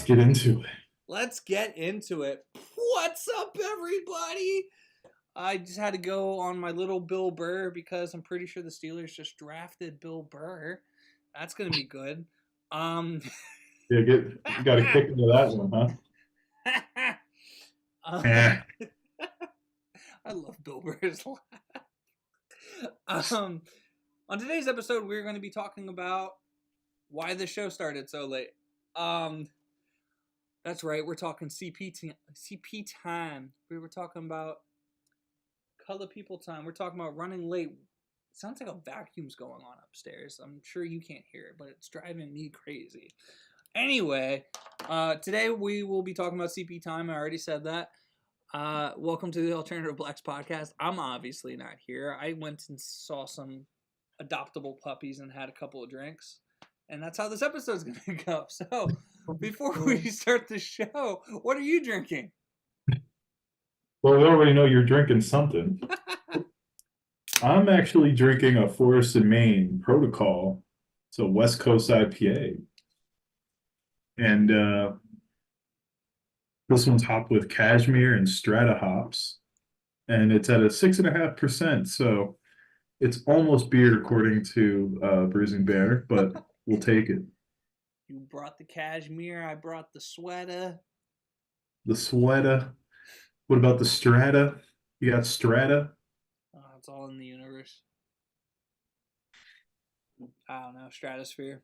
let's get into it. Let's get into it. What's up, everybody? I just had to go on my little Bill Burr because I'm pretty sure the Steelers just drafted Bill Burr. That's gonna be good. Um, Yeah, you got a kick into that one, uh, huh? I love Bill Burr's laugh. On today's episode, we're going to be talking about why the show started so late. That's right. We're talking CP time. We were talking about color people time. We're talking about running late. It sounds like a vacuum's going on upstairs. I'm sure you can't hear it, but it's driving me crazy. Anyway, today we will be talking about CP time. I already said that. Welcome to the Alternative Blacks podcast. I'm obviously not here. I went and saw some adoptable puppies and had a couple of drinks. And that's how this episode's going to go. So, before we start the show, what are you drinking? Well, we already know you're drinking something. I'm actually drinking a Forest and Maine Protocol. It's a West Coast IPA. And this one's hopped with cashmere and strata hops. And it's at a 6.5%. So it's almost beer according to Bruising Bear, but we'll take it. You brought the cashmere. I brought the sweater. The sweater. What about the strata? You got strata? It's all in the universe. I don't know. Stratosphere.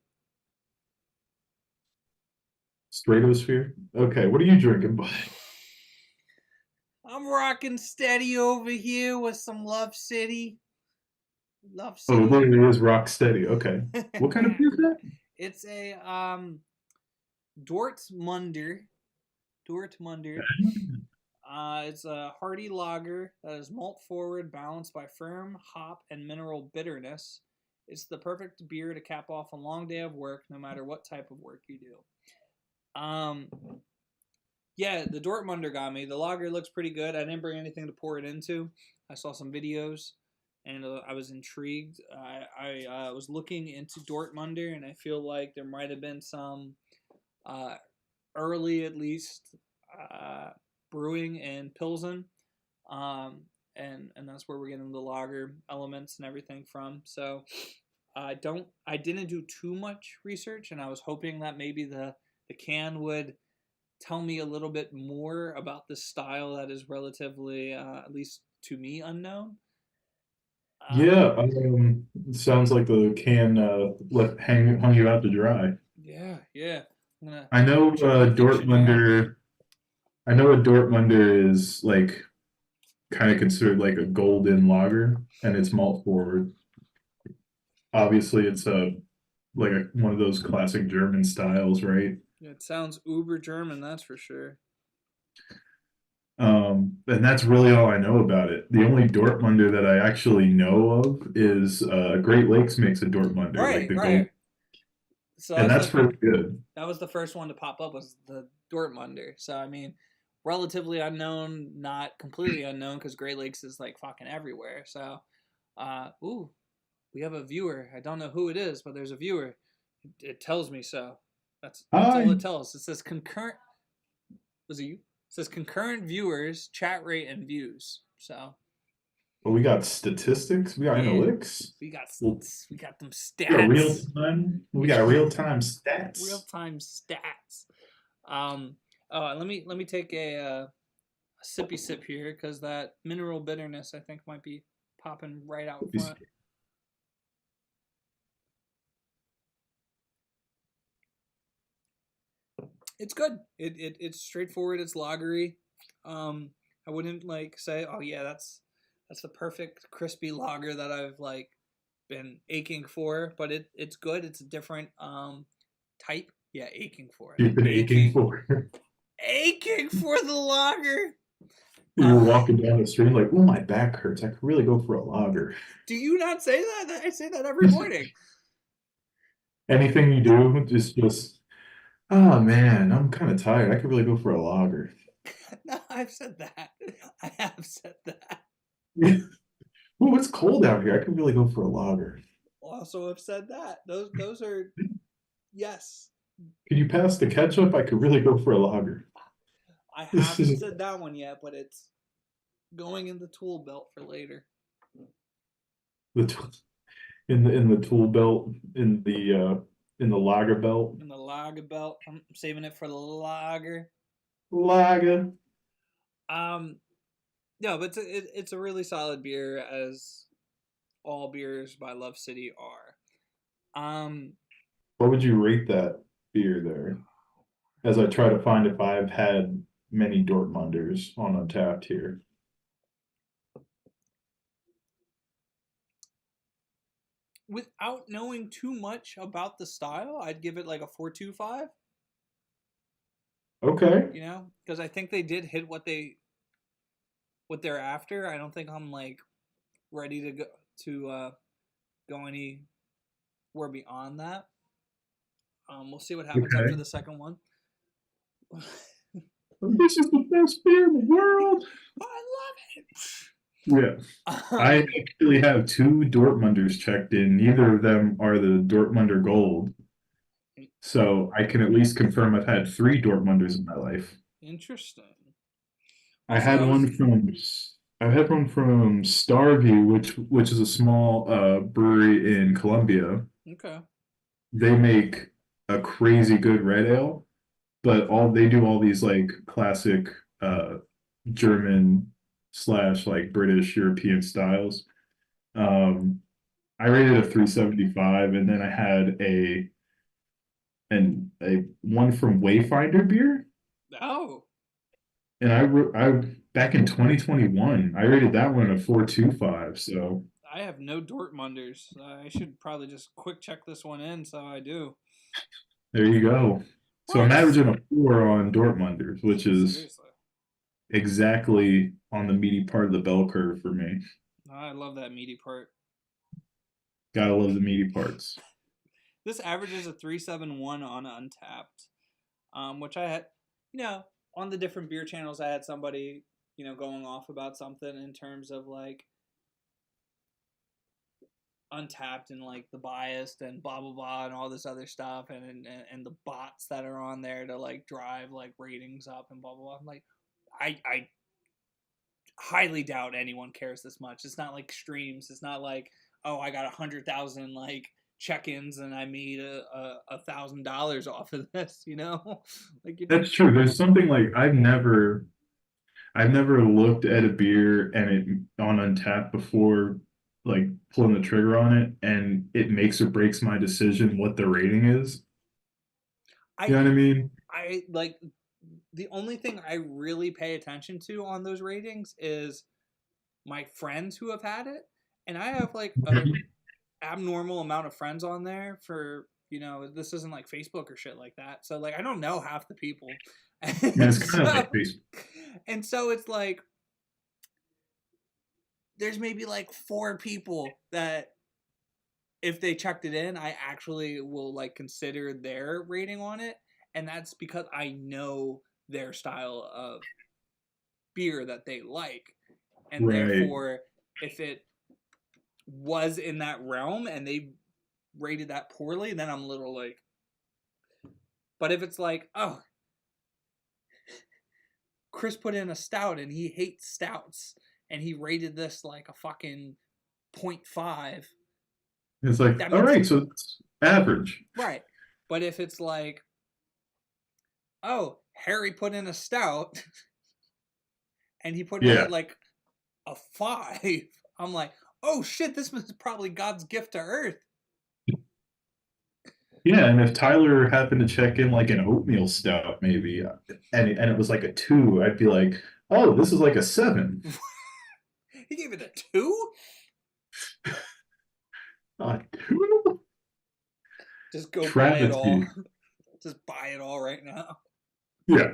Stratosphere? Okay, what are you drinking, bud? I'm rocking steady over here with some Love City. Love Oh, City. it literally is rock steady. Okay. What kind of beer is that? It's a Dortmunder. It's a hearty lager that is malt forward, balanced by firm hop and mineral bitterness. It's the perfect beer to cap off a long day of work, no matter what type of work you do. Yeah, the Dortmunder got me. The lager looks pretty good. I didn't bring anything to pour it into. I saw some videos, and I was intrigued. I was looking into Dortmunder, and I feel like there might have been some early, at least, brewing in Pilsen, and that's where we're getting the lager elements and everything from. So I didn't do too much research, and I was hoping that maybe the can would tell me a little bit more about this style that is relatively, at least to me, unknown. Yeah, it sounds like the can hung you out to dry. Yeah. I know Dortmunder. I know a Dortmunder is like kind of considered like a golden lager, and it's malt forward. Obviously, it's one of those classic German styles, right? It sounds uber German, that's for sure. And that's really all I know about it. The only Dortmunder that I actually know of is Great Lakes makes a Dortmunder, like the gold. So and that's pretty good. That was the first one to pop up, was the Dortmunder. So I mean, relatively unknown, not completely unknown, because Great Lakes is like fucking everywhere. So, we have a viewer. I don't know who it is, but there's a viewer. It tells me so. That's all it tells. It says concurrent. Was it you? It says concurrent viewers, chat rate, and views. So. Well, we got statistics. We got analytics. We got them stats. We got real time stats. Real time stats. Let me take a sippy sip here, because that mineral bitterness, I think, might be popping right out front. It's good. It's straightforward. It's lagery. I wouldn't say, oh yeah, that's the perfect crispy lager that I've been aching for. But it's good. It's a different type. Yeah, aching for it. You've been aching for it. Aching for the lager. You were walking down the street like, oh, my back hurts. I could really go for a lager. Do you not say that? I say that every morning. Anything you do, just, oh man, I'm kind of tired. I could really go for a lager. No, I've said that. I have said that. Ooh, it's cold out here. I could really go for a lager. Also have said that. Those are, yes. Can you pass the ketchup? I could really go for a lager. I This haven't is said that one yet, but it's going in the tool belt for later. the in the tool belt in the lager belt. In the lager belt, I'm saving it for the lager. Lager. Um, no, but it's a really solid beer, as all beers by Love City are. What would you rate that beer there? As I try to find if I've had many Dortmunders on Untapped here. Without knowing too much about the style, I'd give it like a 4.25. Okay. You know, because I think they did hit what they're after. I don't think I'm like ready to go anywhere beyond that. We'll see what happens after Okay. the second one. This is the best beer in the world. I Yeah. love I it. actually have two Dortmunders checked in. Neither of them are the Dortmunder Gold. So I can at least confirm I've had three Dortmunders in my life. Interesting. I Also, had I was one from I had one from Starview, which is a small brewery in Colombia. okay. They make a crazy good red ale, but all they do all these like classic uh German slash like British European styles. Um, I rated a 375, and then I had a one from Wayfinder beer, Oh, and I back in 2021, I rated that one a 425. So I have no Dortmunders. I should probably just quick check this one in, so I do. there you go. So I'm What? averaging a 4 on Dortmunders, which is Seriously. exactly on the meaty part of the bell curve for me. I love that meaty part. Gotta love the meaty parts. This averages a 3.71 on Untapped, which I had, you know, on the different beer channels, I had somebody, going off about something in terms of like Untapped and like the biased and blah blah blah and all this other stuff and the bots that are on there to like drive like ratings up and blah blah blah. I'm like, I highly doubt anyone cares this much. It's not like streams. It's not like, oh, I got 100,000 like check-ins and I made $1,000 off of this. Like you. That's true. There's something like I've never looked at a beer and it on Untapped before, like pulling the trigger on it, and it makes or breaks my decision what the rating is. You I know what I mean? I like the only thing I really pay attention to on those ratings is my friends who have had it, and I have like a abnormal amount of friends on there for this isn't like Facebook or shit like that. So like I don't know half the people, Yeah, and it's kind of like so Facebook. it's like there's maybe like four people that if they checked it in, I actually will like consider their rating on it, and that's because I know their style of beer that they like, and Right. therefore if it was in that realm and they rated that poorly, then I'm a little like. But if it's like, oh, Chris put in a stout and he hates stouts and he rated this like a fucking 0.5, It's like, that all means right, so it's average. right. But if it's like, oh, Harry put in a stout and he put Yeah. it like a 5, I'm like, oh shit, this was probably God's gift to Earth. Yeah, and if Tyler happened to check in like an oatmeal stout, maybe, and it was like a 2, I'd be like, oh, this is like a 7. He gave it a 2? A 2? Just go buy it all. Travesty. Just buy it all right now. Yeah.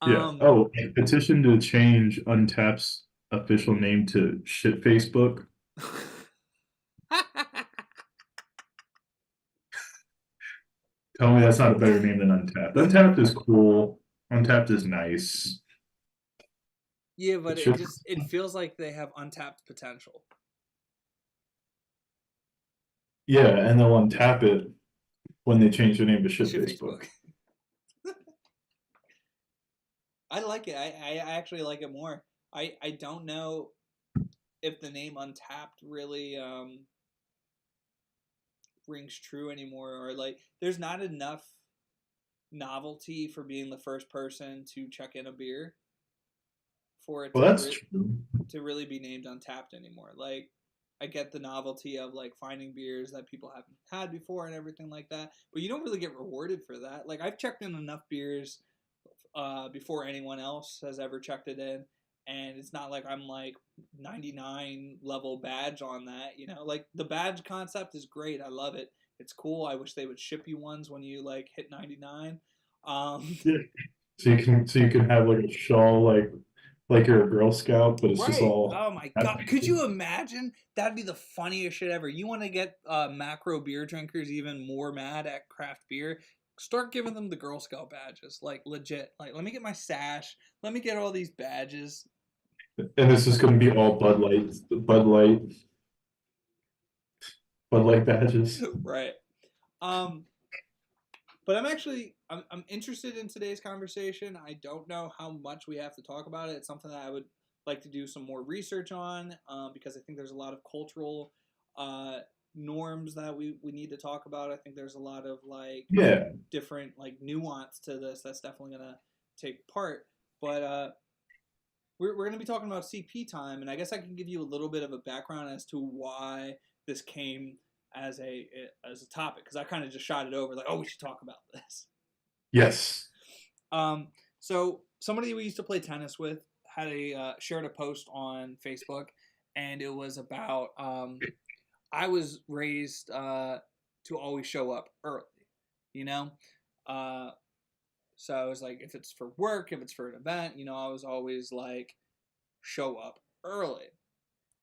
Yeah. Um, Oh, a petition to change Untapp's official name to shit Facebook. Tell me that's not a better name than Untapped. Untapped is cool. Untapped is nice. yeah, but It it should. just it feels like they have untapped potential. Yeah, and they'll untap it when they changed their name to Shit Shit Facebook. Facebook. I like it. I actually like it more. I don't know if the name Untapped really rings true anymore, or like there's not enough novelty for being the first person to check in a beer for it Well, that's true. to really be named Untapped anymore. Like I get the novelty of like finding beers that people haven't had before and everything like that, but you don't really get rewarded for that. Like I've checked in enough beers before anyone else has ever checked it in, and it's not like I'm like 99 level badge on that. You know, like the badge concept is great. I love it. It's cool. I wish they would ship you ones when you like hit 99. Yeah. So you can have like a shawl like you're a Girl Scout, but it's just Right. all Oh my god. Could you imagine? That'd be the funniest shit ever. You want to get macro beer drinkers even more mad at craft beer? Start giving them the Girl Scout badges. Like legit. Like let me get my sash. Let me get all these badges. and this is going to be all Bud Light badges. Right. Um but I'm interested in today's conversation. I don't know how much we have to talk about it. It's something that I would like to do some more research on because I think there's a lot of cultural uh, norms that we need to talk about. I think there's a lot of like Yeah. different like nuance to this that's definitely gonna take part. But we're gonna be talking about CP time, and I guess I can give you a little bit of a background as to why this came as a topic because I kind of just shot it over like, oh, we should talk about this. Yes. Um, so somebody we used to play tennis with had a shared a post on Facebook, and it was about I was raised to always show up early, you know. Uh, so I was like, if it's for work, if it's for an event, you know, I was always like show up early.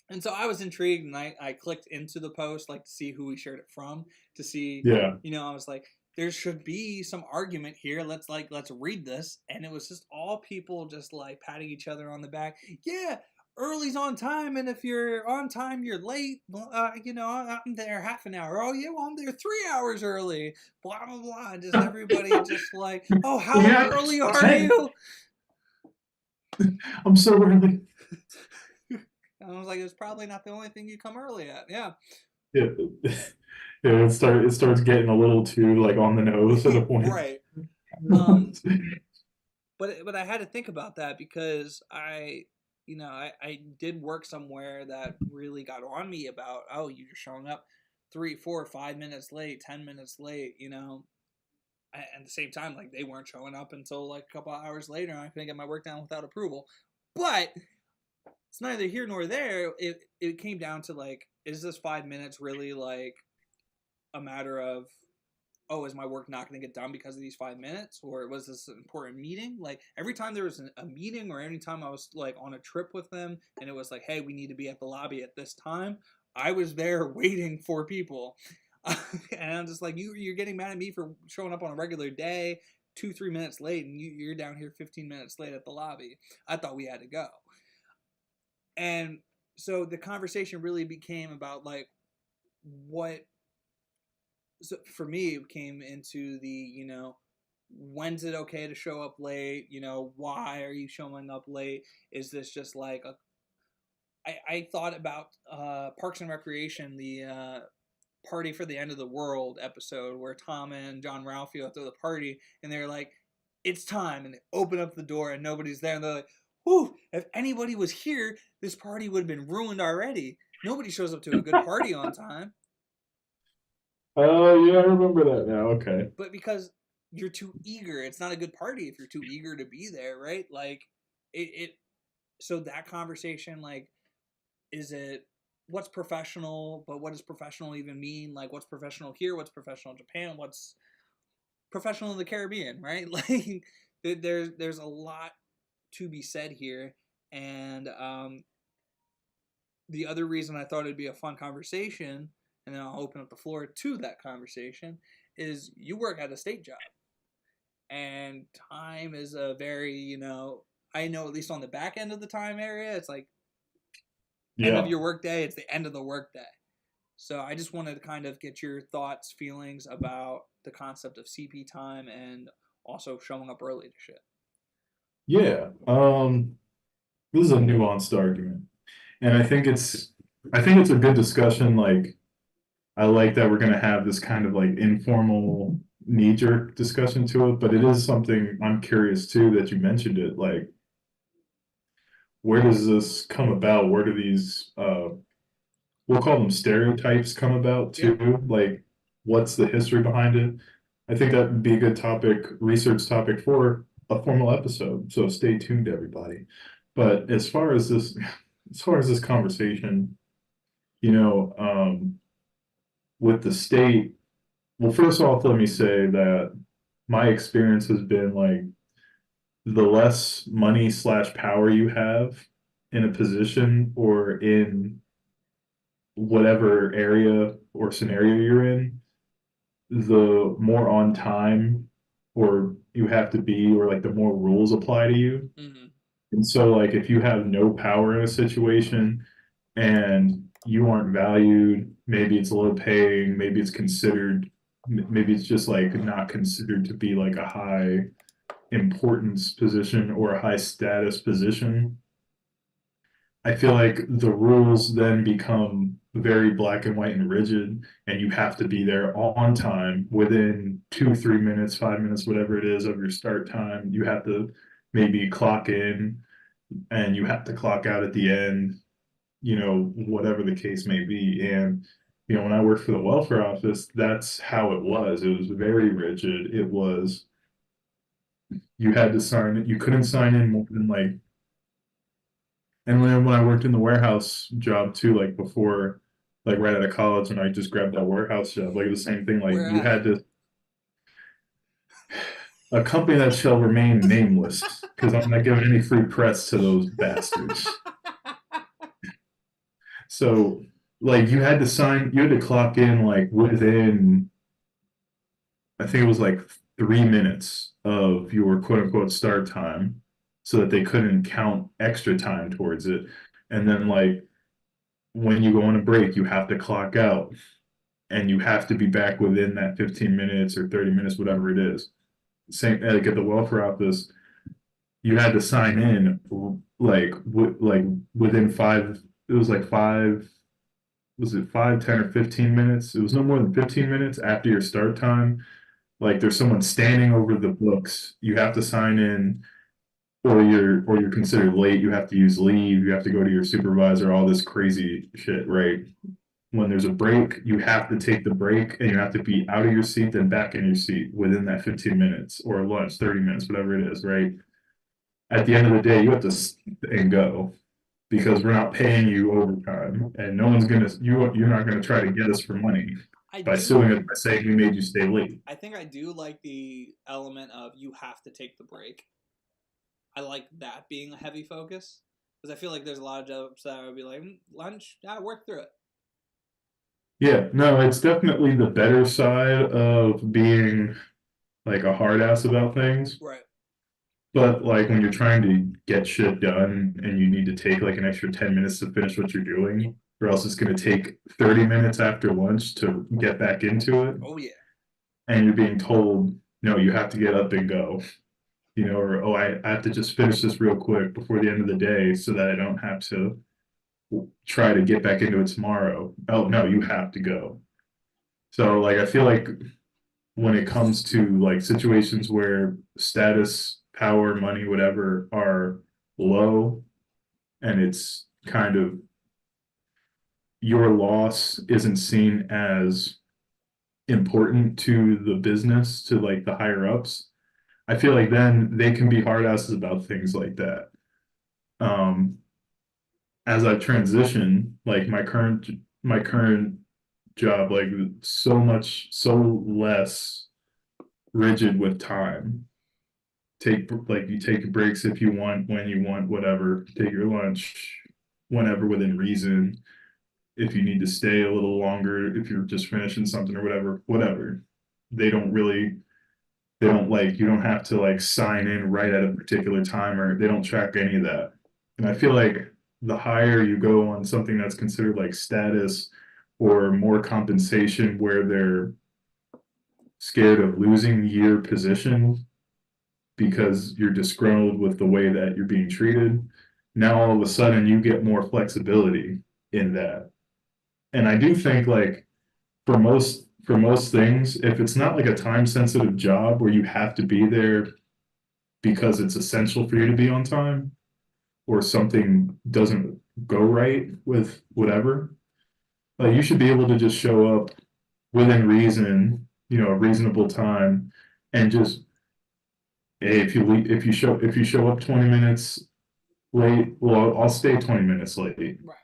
And so I was intrigued, and I clicked into the post like to see who we shared it from, to see, Yeah. you know, I was like, there should be some argument here. Let's read this, and it was just all people just like patting each other on the back. Yeah, early's on time, and if you're on time, you're late. You know, I'm there half an hour. Oh yeah, well I'm there 3 hours early. Blah blah blah. Just everybody just like, oh how Yeah. early are Hey, you? I'm so early. And I was like, it's probably not the only thing you come early at. Yeah. Yeah. Yeah, it starts getting a little too like on the nose at a point. Right. Um, but I had to think about that because you know, I did work somewhere that really got on me about, oh, you're showing up 3, 4, 5 minutes late, 10 minutes late, you know. At the same time, like they weren't showing up until like a couple of hours later, and I couldn't get my work done without approval. But it's neither here nor there. It came down to like, is this 5 minutes really like a matter of, oh, is my work not going to get done because of these 5 minutes, or was this an important meeting? Like every time there was a meeting, or any time I was like on a trip with them, and it was like, hey, we need to be at the lobby at this time, I was there waiting for people. And I'm just like, you're getting mad at me for showing up on a regular day 2-3 minutes late, and you're down here 15 minutes late at the lobby. I thought we had to go. And so the conversation really became about like what, so for me it came into the, you know, when's it okay to show up late, you know, why are you showing up late, is this just like a, I thought about Parks and Recreation, the party for the end of the world episode where Tom and John Ralphio throw the party, and they're like, it's time, and they open up the door and nobody's there, and they're like, whew, if anybody was here this party would have been ruined already. Nobody shows up to a good party on time. Oh, yeah, I remember that now. Okay. But because you're too eager, it's not a good party if you're too eager to be there, right? Like it so that conversation, like, is it what's professional, but what does professional even mean? Like what's professional here, what's professional in Japan, what's professional in the Caribbean, right? Like there's a lot to be said here. And the other reason I thought it'd be a fun conversation, and then I'll open up the floor to that conversation, is you work at a state job, and time is a very, you know, I know at least on the back end of the time area, it's like end of Yeah. your workday, it's the end of the workday. So I just wanted to kind of get your thoughts, feelings about the concept of CP time and also showing up early to shit. Yeah. This is a nuanced argument. And I think it's a good discussion. Like I like that we're gonna have this kind of like informal knee-jerk discussion to it, but it is something I'm curious too that you mentioned it. Like, where does this come about? Where do these we'll call them stereotypes come about Yeah. too? Like, what's the history behind it? I think that would be a good topic, research topic for a formal episode. So stay tuned, everybody. But as far as this conversation, you know, with the state, well, first off, let me say that my experience has been like the less money slash power you have in a position or in whatever area or scenario you're in, the more on time or you have to be, or like the more rules apply to you. Hmm. And so, like, if you have no power in a situation and you aren't valued, maybe it's low paying, maybe it's considered, maybe it's just like not considered to be like a high importance position or a high status position. I feel like the rules then become very black and white and rigid, and you have to be there on time within 2, 3 minutes, 5 minutes, whatever it is of your start time. You have to maybe clock in and you have to clock out at the end, whatever the case may be. And, when I worked for the welfare office, that's how it was. It was very rigid. It was, you had to sign it. You couldn't sign in more than like, and when I worked in the warehouse job too, like before, like right out of college, and I just grabbed that warehouse job, like the same thing, like Where you at? had to, a company that shall remain nameless, because I'm not giving any free press to those bastards. So, like, you had to clock in like within, I think it was like 3 minutes of your quote unquote start time, so that they couldn't count extra time towards it. And then, like, when you go on a break, you have to clock out and you have to be back within that 15 minutes or 30 minutes, whatever it is. Same like at the welfare office, you had to sign in like within five. It was like five. Was it 5, 10, or 15 minutes? It was no more than 15 minutes after your start time. Like there's someone standing over the books. You have to sign in, or you're considered late. You have to use leave. You have to go to your supervisor. All this crazy shit, right? When there's a break, you have to take the break and you have to be out of your seat, then back in your seat within that 15 minutes or lunch, 30 minutes, whatever it is, right? At the end of the day, you have to and go because we're not paying you overtime and no one's you're not gonna try to get us for money I by do. suing us by saying we made you stay late. I think I do like the element of you have to take the break. I like that being a heavy focus because I feel like there's a lot of jobs that I would be like, lunch, I work through it. Yeah, no, it's definitely the better side of being like a hard ass about things. Right. But like when you're trying to get shit done and you need to take like an extra 10 minutes to finish what you're doing, or else it's going to take 30 minutes after lunch to get back into it, Oh yeah. and you're being told, no, you have to get up and go, or oh, I have to just finish this real quick before the end of the day so that I don't have to try to get back into it tomorrow. Oh, no, you have to go. So like I feel like when it comes to like situations where status, power, money, whatever are low, and it's kind of your loss isn't seen as important to the business, to like the higher ups. I feel like then they can be hard asses about things like that. Um, as I transition, like my current job, like so less rigid with time. You take breaks if you want, when you want, whatever. Take your lunch whenever within reason. If you need to stay a little longer, if you're just finishing something or whatever. They don't really, they don't like, you don't have to like sign in right at a particular time, or they don't track any of that. And I feel like the higher you go on something that's considered like status or more compensation where they're scared of losing your position because you're disgruntled with the way that you're being treated. Now all of a sudden you get more flexibility in that. And I do think like for most things, if it's not like a time sensitive job where you have to be there because it's essential for you to be on time or something doesn't go right with whatever, like you should be able to just show up within reason, a reasonable time, and just hey, if you show up 20 minutes late, well, I'll stay 20 minutes late. Right.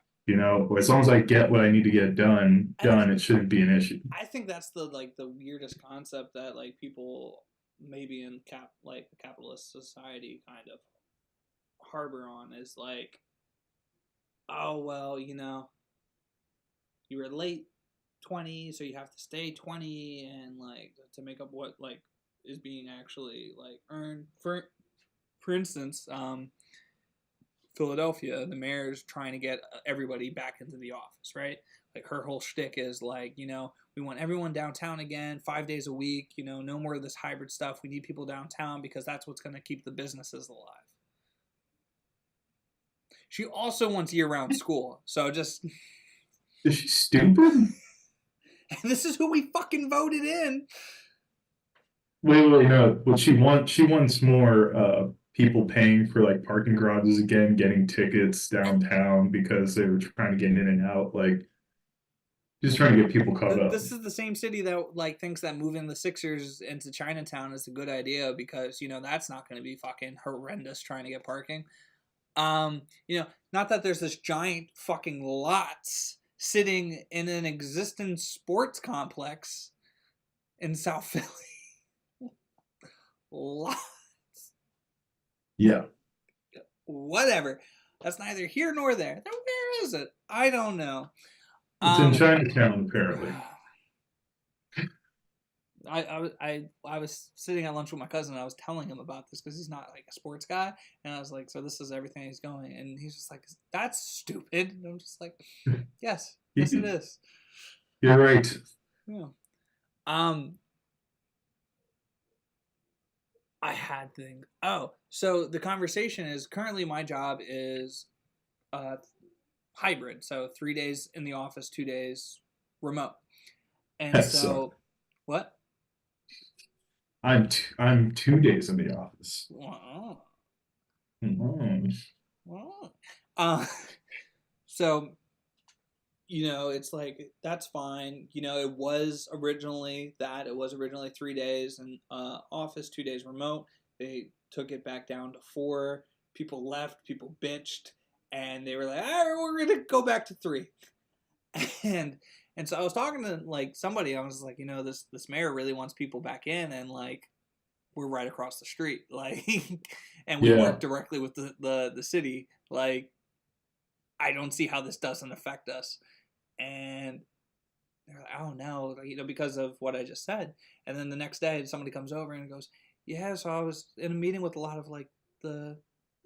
As long as I get what I need to get And done, it shouldn't be an issue. I think that's the weirdest concept that like people maybe in like a capitalist society kind of harbor on is like, oh well, you were late 20, so you have to stay 20 and like to make up what like is being actually like earned. For instance, Philadelphia, the mayor's trying to get everybody back into the office, right? Like her whole shtick is like, we want everyone downtown again, 5 days a week. No more of this hybrid stuff. We need people downtown because that's what's going to keep the businesses alive. She also wants year-round school, so just. Is she stupid? And this is who we fucking voted in. Wait, no. What she wants more people paying for like parking garages again, getting tickets And downtown because they were trying to get in and out. Like just trying to get people caught up. this is the same city that like thinks that moving the Sixers into Chinatown is a good idea because that's not going to be fucking horrendous trying to get parking. Not that there's this giant fucking lots sitting in an existing sports complex in South Philly. Lots. Yeah. Whatever. That's neither here nor there. Where is it? I don't know. It's in Chinatown, apparently. I was sitting at lunch with my cousin and I was telling him about this because he's not like a sports guy, and I was like, so this is everything he's going, and he's just like, that's stupid, and I'm just like, yes it is. You're right. Yeah. I had things. Oh, so the conversation is currently my job is hybrid, so 3 days in the office, 2 days remote, and That sucks. so what? I'm 2 days in the office. Wow. Mm-hmm. So it's like that's fine. It was originally 3 days in office, 2 days remote. They took it back down to 4. People left, people bitched, and they were like, all right, we're gonna go back to 3. And so I was talking to like somebody. I was like, this mayor really wants people back in, and like we're right across the street, like, and we Yeah. work directly with the city. Like, I don't see how this doesn't affect us. And they're like, oh no, because of what I just said. And then the next day, somebody comes over and goes, yeah, so I was in a meeting with a lot of like the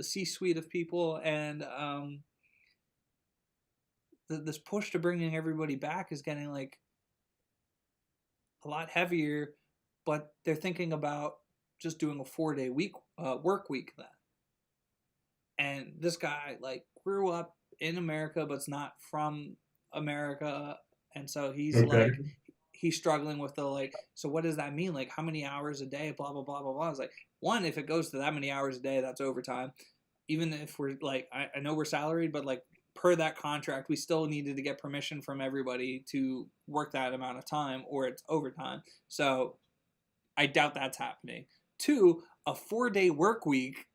C-suite of people, and this push to bringing everybody back is getting like a lot heavier, but they're thinking about just doing a 4-day work week then. And this guy like grew up in America, but's not from America, and so he's Okay. like he's struggling with the like. So what does that mean? Like how many hours a day? Blah blah blah blah blah. It's like one, if it goes to that many hours a day, that's overtime. Even if we're like, I know we're salaried, but like per that contract, we still needed to get permission from everybody to work that amount of time, or it's overtime. So I doubt that's happening. 2, a 4-day work week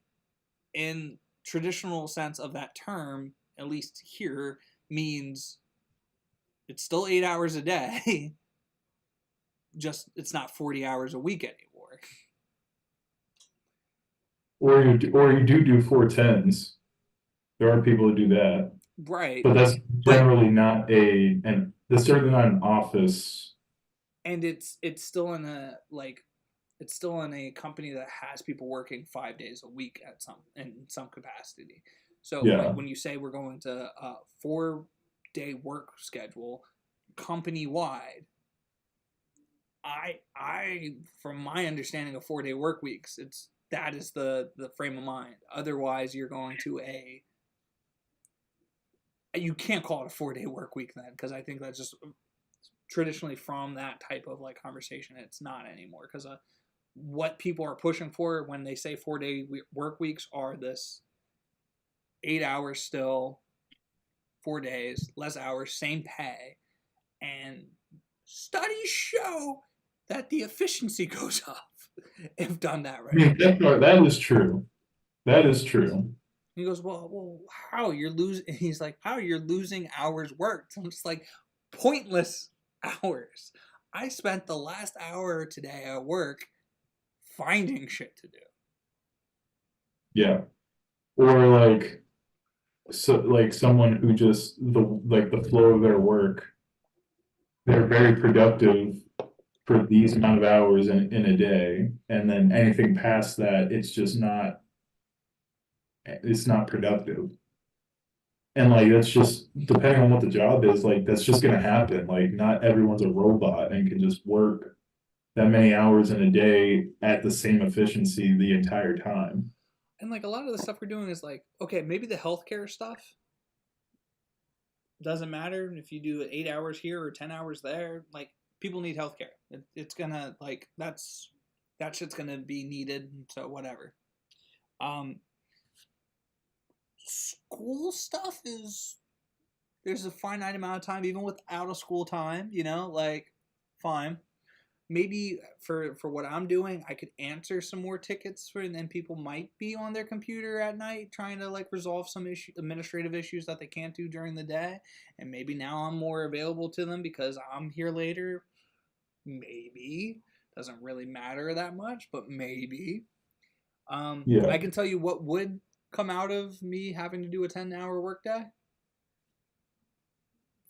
in traditional sense of that term, at least here, means it's still 8 hours a day. Just it's not 40 hours a week anymore. Or you do 410s. There are people who do that, Right. but that's But generally not and that's certainly not an office. and it's still in a like it's still in a company that has people working 5 days a week in some capacity. So like Yeah. when you say we're going to a 4-day work schedule, company wide. I from my understanding of 4 day work weeks, it's that is the frame of mind. Otherwise, you're going to a you can't call it a 4 day work week then, because I think that's just traditionally from that type of like conversation. It's not anymore because what people are pushing for when they say 4 day work weeks are this 8 hours still, 4 days, less hours, same pay, and studies show that the efficiency goes up if done that I right. mean, that is true. That is true. He goes, well, how you're losing? He's like, how you're losing hours worked? I'm just like, pointless hours. I spent the last hour today at work finding shit to do. Yeah. Or like so like someone who just the flow of their work, they're very productive for these amount of hours in a day, and then anything past that, it's not productive. And like that's just depending on what the job is, like that's just gonna happen. Like not everyone's a robot and can just work that many hours in a day at the same efficiency the entire time. And like a lot of the stuff we're doing is like, okay, maybe the healthcare stuff doesn't matter if you do 8 hours here or 10 hours there. Like people need healthcare. It's gonna like that shit's gonna be needed. So whatever. Um, School stuff is there's a finite amount of time even without a school time. Like fine. Maybe for what I'm doing, I could answer some more tickets for, and then people might be on their computer at night trying to like resolve some administrative issues that they can't do during the day. And maybe now I'm more available to them because I'm here later. Maybe doesn't really matter that much, but maybe. Yeah. I can tell you what would come out of me having to do a 10-hour workday.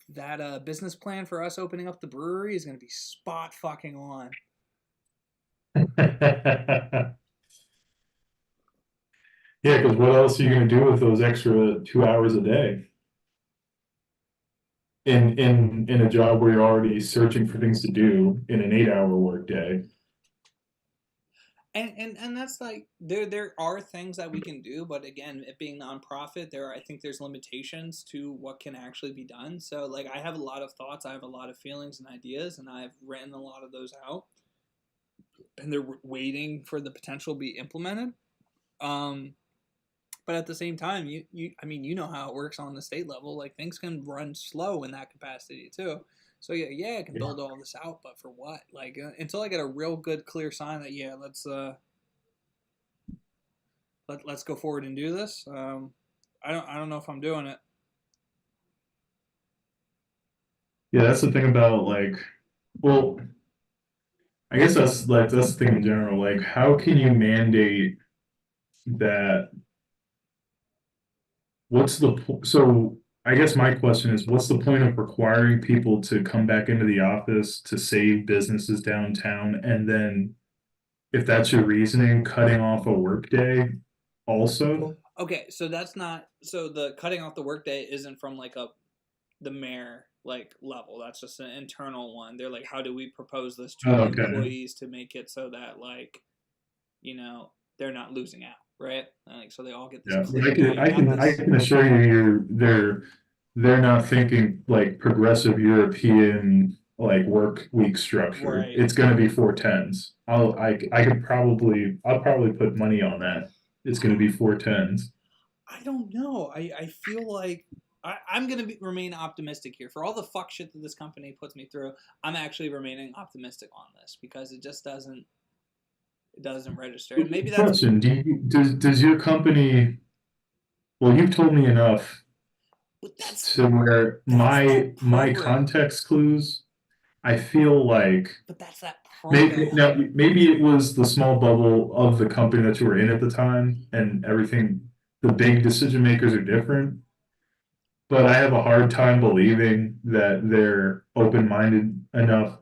That business plan for us opening up the brewery is going to be spot fucking on. Yeah, because what else are you gonna do with those extra 2 hours a day in a job where you're already searching for things to do in an 8 hour workday? And that's like there are things that we can do, but again, it being nonprofit, I think there's limitations to what can actually be done. So like I have a lot of thoughts, I have a lot of feelings and ideas, and I've written a lot of those out, and they're waiting for the potential to be implemented. Um, but at the same time, you I mean you know how it works on the state level. Like things can run slow in that capacity too. So yeah, I can Yeah. build all this out, but for what? Like until I get a real good clear sign that yeah, let's go forward and do this. I don't know if I'm doing it. Yeah, that's the thing about like, well, I guess that's the thing in general. Like, how can you mandate that? So I guess my question is, what's the point of requiring people to come back into the office to save businesses downtown, and then if that's your reasoning, cutting off a workday also? Okay, so that's not so the cutting off the workday isn't from like a the mayor like level. That's just an internal one. They're like, how do we propose this to Oh, the okay. employees to make it so that like they're not losing out, right? Like so they all get this Yeah, but clear pay, not I this. can assure you, they're not thinking like progressive European like work week structure. Right. It's going to be 410s. I'll probably put money on that. It's going to be 410s. I don't know. I feel like I'm gonna remain optimistic here for all the fuck shit that this company puts me through. I'm actually remaining optimistic on this because it doesn't register, and maybe that's Question: does your company? Well, you've told me enough but that's to where that's that my program. context clues. I feel like But that's that program. maybe it was the small bubble of the company that you were in at the time, and everything. The big decision makers are different, but I have a hard time believing that they're open-minded enough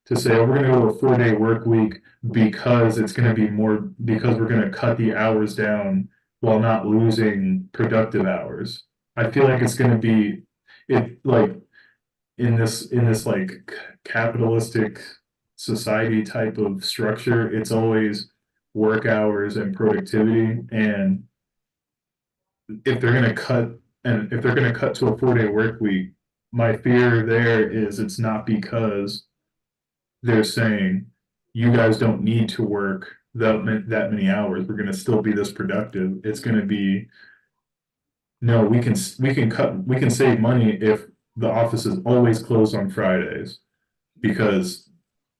to say, oh, we're going to go to a 4 day work week because it's going to be more because we're going to cut the hours down while not losing productive hours. I feel like it's going to be it like in this like capitalistic society type of structure, it's always work hours and productivity. And if they're gonna cut if they're gonna cut to a 4-day work week, my fear there is it's not because they're saying you guys don't need to work that many hours. We're gonna still be this productive. It's gonna be no, we can save money if the office is always closed on Fridays because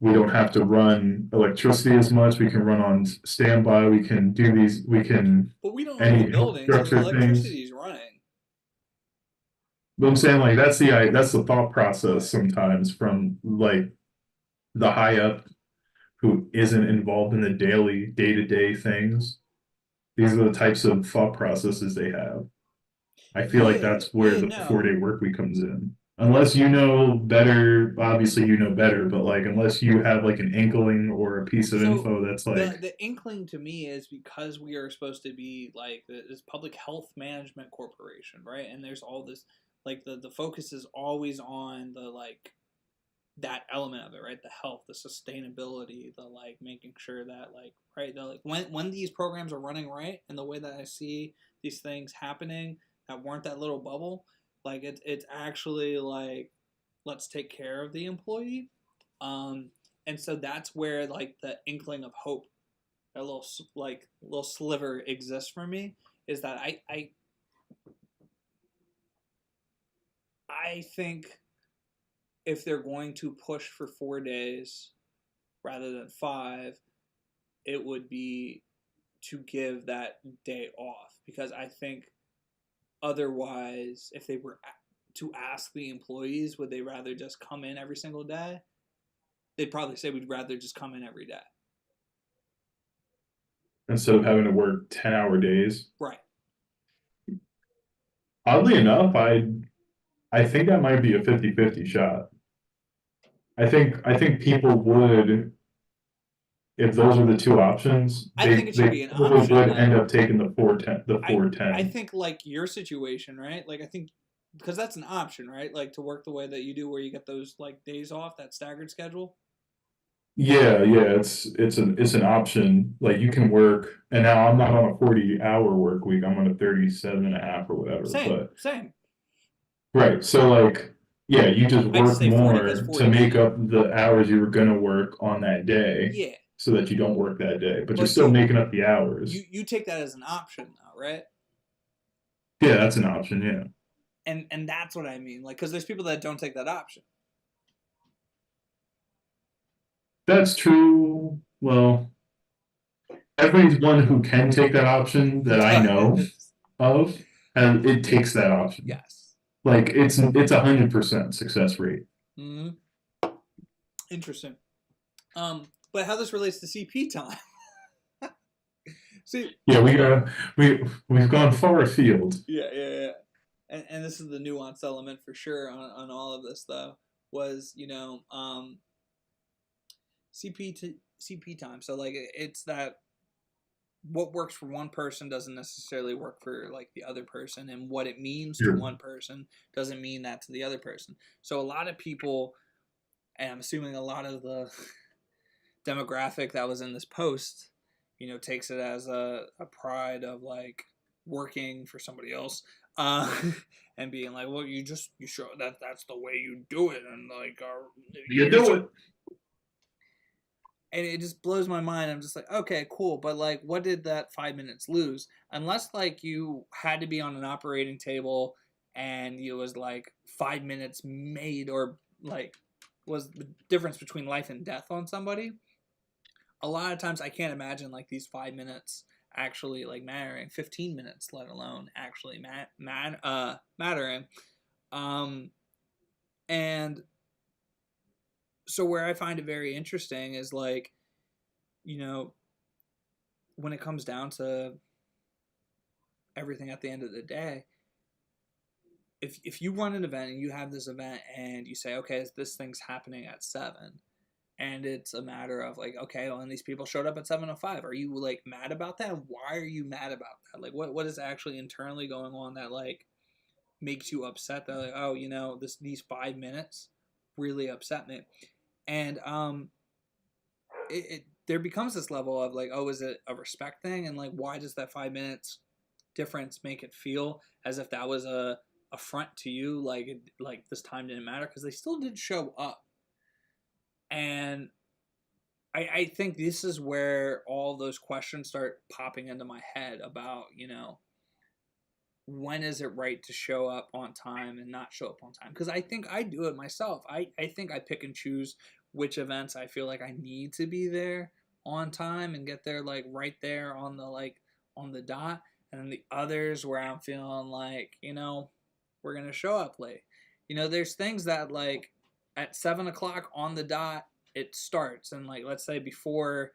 we don't have to run electricity as much. We can run on standby. We can do these. We can But we don't own the any help building, so the structure things. electricity is running. But I'm saying like that's the thought process sometimes from like the high up who isn't involved in the daily day to day things. These are the types of thought processes they have. I feel like Yeah, that's where yeah, the no. 4-day work week comes in. Unless you know better, obviously you know better, but like unless you have like an inkling or a piece of So info that's like the inkling to me is because we are supposed to be like this public health management corporation, right? And there's all this like the focus is always on the like that element of it, right? The health, the sustainability, the like making sure that like right, the like when these programs are running right, and the way that I see these things happening that weren't that little bubble, like it's actually like let's take care of the employee, um, and so that's where like the inkling of hope, a little like little sliver exists for me, is that I think if they're going to push for 4 days rather than five, it would be to give that day off, because I think otherwise, if they were to ask the employees, would they rather just come in every single day? They'd probably say we'd rather just come in every day. instead of having to work 10-hour days. Right. Oddly enough, I think that might be a 50-50 shot. I think people would if those are the two options, I think it should they be an probably option would end though. up taking the 410 the I four I ten. think like your situation, right? Like I think because that's an option, right? Like to work the way that you do, where you get those like days off, that staggered schedule. Yeah, yeah, it's an option. Like you can work, and now I'm not on a 40-hour work week. I'm on a 37 and a half or whatever. Same, But same. right, so like yeah, you just I just work say 40 because more to 40's make easier. up the hours you were gonna work on that day, Yeah, so that you don't work that day, but you're but still see, making up the you hours. you take that as an option though, right? Yeah, that's an option. Yeah, And that's what I mean. Like, because there's people that don't take that option. that's true. Well, everybody's one who can take that option that I know Does. of, and it takes that option. Yes. Like it's 100% success rate. Mm-hmm. Interesting. But how this relates to CP time? See, Yeah, we've gone far afield. yeah. And this is the nuanced element for sure on all of this though, was CP time. So like it's that what works for one person doesn't necessarily work for like the other person, and what it means to Sure. one person doesn't mean that to the other person. So a lot of people, and I'm assuming a lot of the demographic that was in this post, takes it as a pride of like working for somebody else, uh, and being like, well, you show that's the way you do it, and like, You you're do so, it. and it just blows my mind. I'm just like, okay, cool, but like, what did that 5 minutes lose? Unless like you had to be on an operating table, and it was like 5 minutes made, or like was the difference between life and death on somebody. A lot of times I can't imagine like these 5 minutes actually like mattering, 15 minutes let alone actually mattering. um and so where I find it very interesting is like, you know when it comes down to everything at the end of the day, if you run an event and you have this event and you say, okay, this thing's happening at 7, and it's a matter of like, okay, well, and these people showed up at 7:05. Are you like mad about that? Why are you mad about that? Like, what is actually internally going on that like makes you upset? That like, oh, these 5 minutes really upset me. And there becomes this level of like, oh, is it a respect thing? And like, why does that 5 minutes difference make it feel as if that was a affront to you? Like this time didn't matter because they still did show up. And I think this is where all those questions start popping into my head about, when is it right to show up on time and not show up on time? Because I think I do it myself. I think I pick and choose which events I feel like I need to be there on time and get there like right there on the dot. And then the others where I'm feeling like, we're gonna show up late. There's things that like at 7 o'clock on the dot it starts, and like let's say before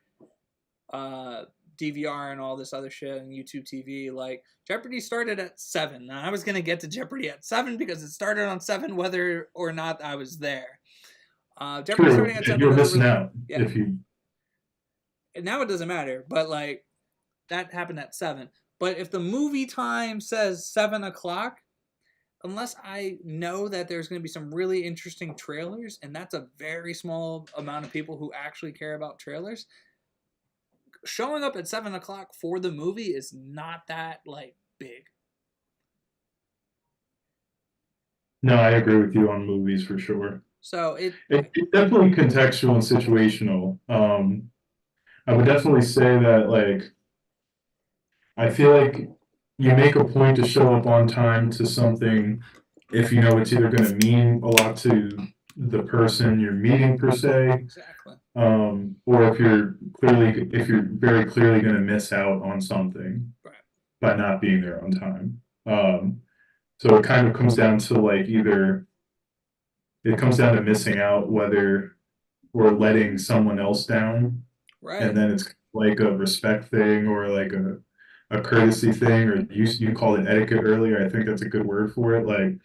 uh DVR and all this other shit and YouTube TV, like Jeopardy started at 7. And I was gonna get to Jeopardy at 7 because it started on 7, whether or not I was there. Jeopardy True. starting at 7 You're doesn't missing really, out yeah. if you. And now it doesn't matter, but like that happened at 7. But if the movie time says 7 o'clock, unless I know that there's going to be some really interesting trailers, and that's a very small amount of people who actually care about trailers, showing up at 7 o'clock for the movie is not that like big. No, I agree with you on movies for sure. So It's definitely contextual and situational. I would definitely say that like I feel like you make a point to show up on time to something if you know it's either going to mean a lot to the person you're meeting per se, exactly. or if you're very clearly going to miss out on something Right. by not being there on time. So it kind of comes down to like either it comes down to missing out, whether we're letting someone else down, and Right. then it's like a respect thing or like a courtesy thing, or you called it etiquette earlier. I think that's a good word for it. Like,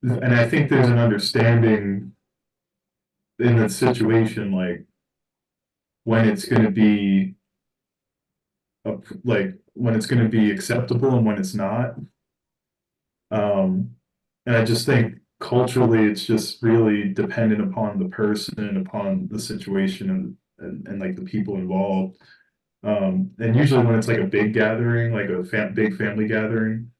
and I think there's an understanding in the situation, like when it's going to be like when it's going to be acceptable and when it's not. And I just think culturally, it's just really dependent upon the person, upon the situation, and like the people involved. And usually when it's like a big gathering, like a big family gathering,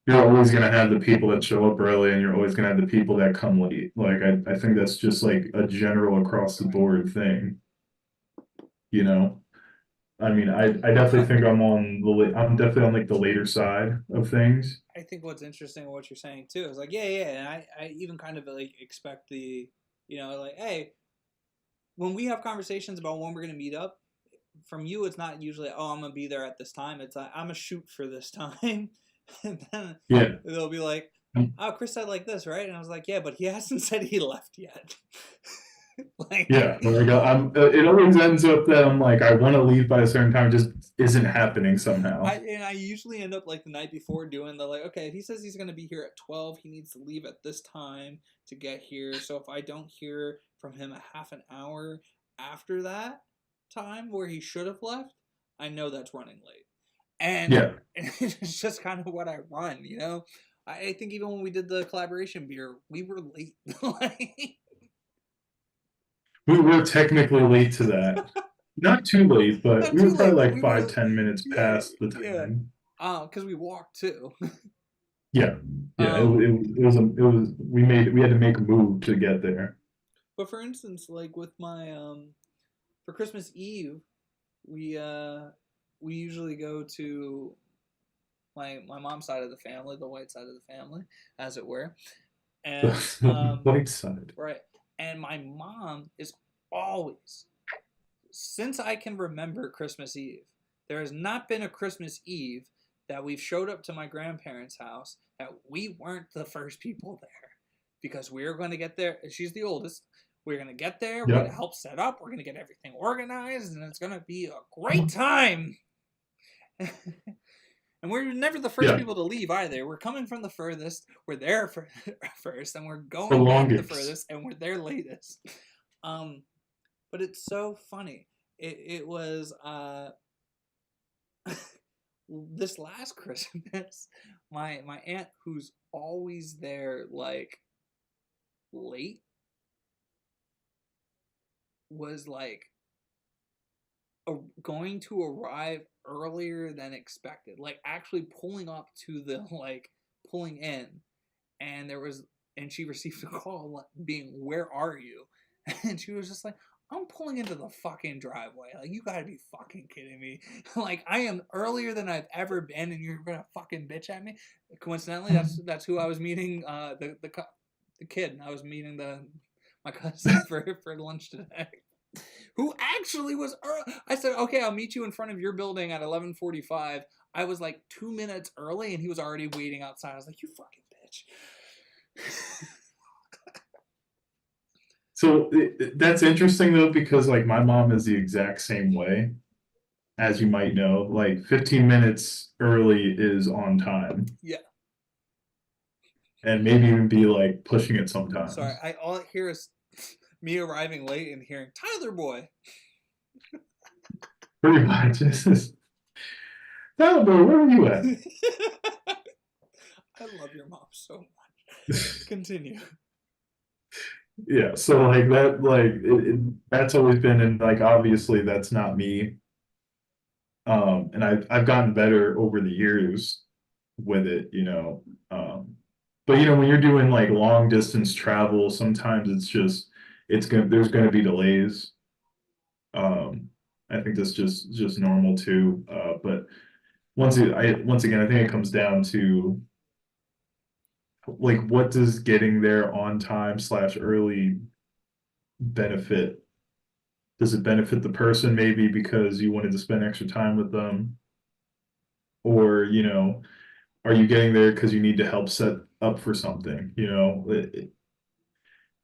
you're always gonna have the people that show up early, and you're always gonna have the people that come late. Like I think that's just like a general across the board thing, you know. I mean, I definitely think I'm definitely on like the later side of things. I think what's interesting what you're saying too is like, yeah, and I even kind of like expect like, hey, when we have conversations about when we're gonna meet up, from you it's not usually, oh, I'm gonna be there at this time. It's like, I'm gonna shoot for this time. And then Yeah. they'll be like, oh, Chris said like this, right? And I was like, yeah, but he hasn't said he left yet. Like, Yeah, like it always ends up that I'm like, I want to leave by a certain time, it just isn't happening somehow. I usually end up like the night before doing the like, okay, if he says he's gonna be here at 12, he needs to leave at this time to get here. So if I don't hear from him a half an hour after that time where he should have left, I know that's running late. And Yeah, it's just kind of what I run. I think even when we did the collaboration beer, we were late. Like, we were technically late to that. Not too late, but not we were too late, probably but like we five, were, 10 minutes yeah, past the yeah. time. Because we walked too. Yeah, yeah, Um, we had to make a move to get there. but for instance, like with my for Christmas Eve, we usually go to my mom's side of the family, the white side of the family, as it were, and The light side. right, and my mom is always, since I can remember Christmas Eve, there has not been a Christmas Eve that we've showed up to my grandparents' house that we weren't the first people there, because we're going to get there. She's the oldest. We're going to get there. We're going to Yep. help set up. We're going to get everything organized, and it's going to be a great time. And we're never the first Yeah, people to leave either. We're coming from the furthest. We're there first, and we're the going back the longest. furthest, and we're there latest. Um, but it's so funny. It was this last Christmas, my aunt, who's always there, like late was like going to arrive earlier than expected. Like actually pulling up to the like pulling in, and there was and she received a call being, "Where are you?" And she was just like, "I'm pulling into the fucking driveway. Like you gotta be fucking kidding me. Like I am earlier than I've ever been, and you're gonna fucking bitch at me." Coincidentally, that's who I was meeting. The kid. I was meeting the my cousin for lunch today. Who actually was early. I said, "Okay, I'll meet you in front of your building at 11:45." I was like 2 minutes early, and he was already waiting outside. I was like, "You fucking bitch." So that's interesting though, because like my mom is the exact same way, as you might know. Like 15 minutes early is on time, Yeah. and maybe even be like pushing it Sorry, sometimes. I all I hear is me arriving late and hearing Tyler boy. Pretty much. This is Tyler, where are you at? I love your mom so much. Continue. Yeah, so like that, like that's always been, and like obviously that's not me. And I've gotten better over the years with it, you know. But you know, when you're doing like long distance travel, sometimes it's just it's gonna there's gonna be delays. Um, I think that's just normal too. But once again, I think it comes down to like what does getting there on time slash early benefit? Does it benefit the person maybe because you wanted to spend extra time with them? Or, you know, are you getting there because you need to help set up for something? You know,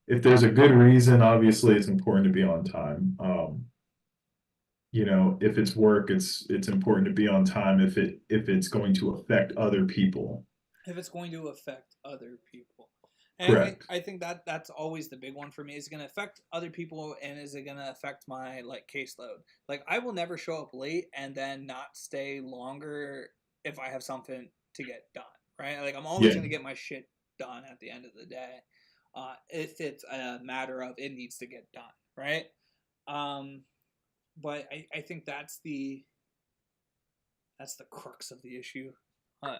if there's a good reason, obviously it's important to be on time. You know, if it's work, it's important to be on time if it's going to affect other people. If it's going to affect other people. And Correct. I think that that's always the big one for me. Is it going to affect other people, and is it going to affect my like caseload? Like I will never show up late and then not stay longer if I have something to get done, right? Like I'm always Yeah. going to get my shit done at the end of the day. If it's a matter of it needs to get done, right? Um, but I think that's the crux of the issue.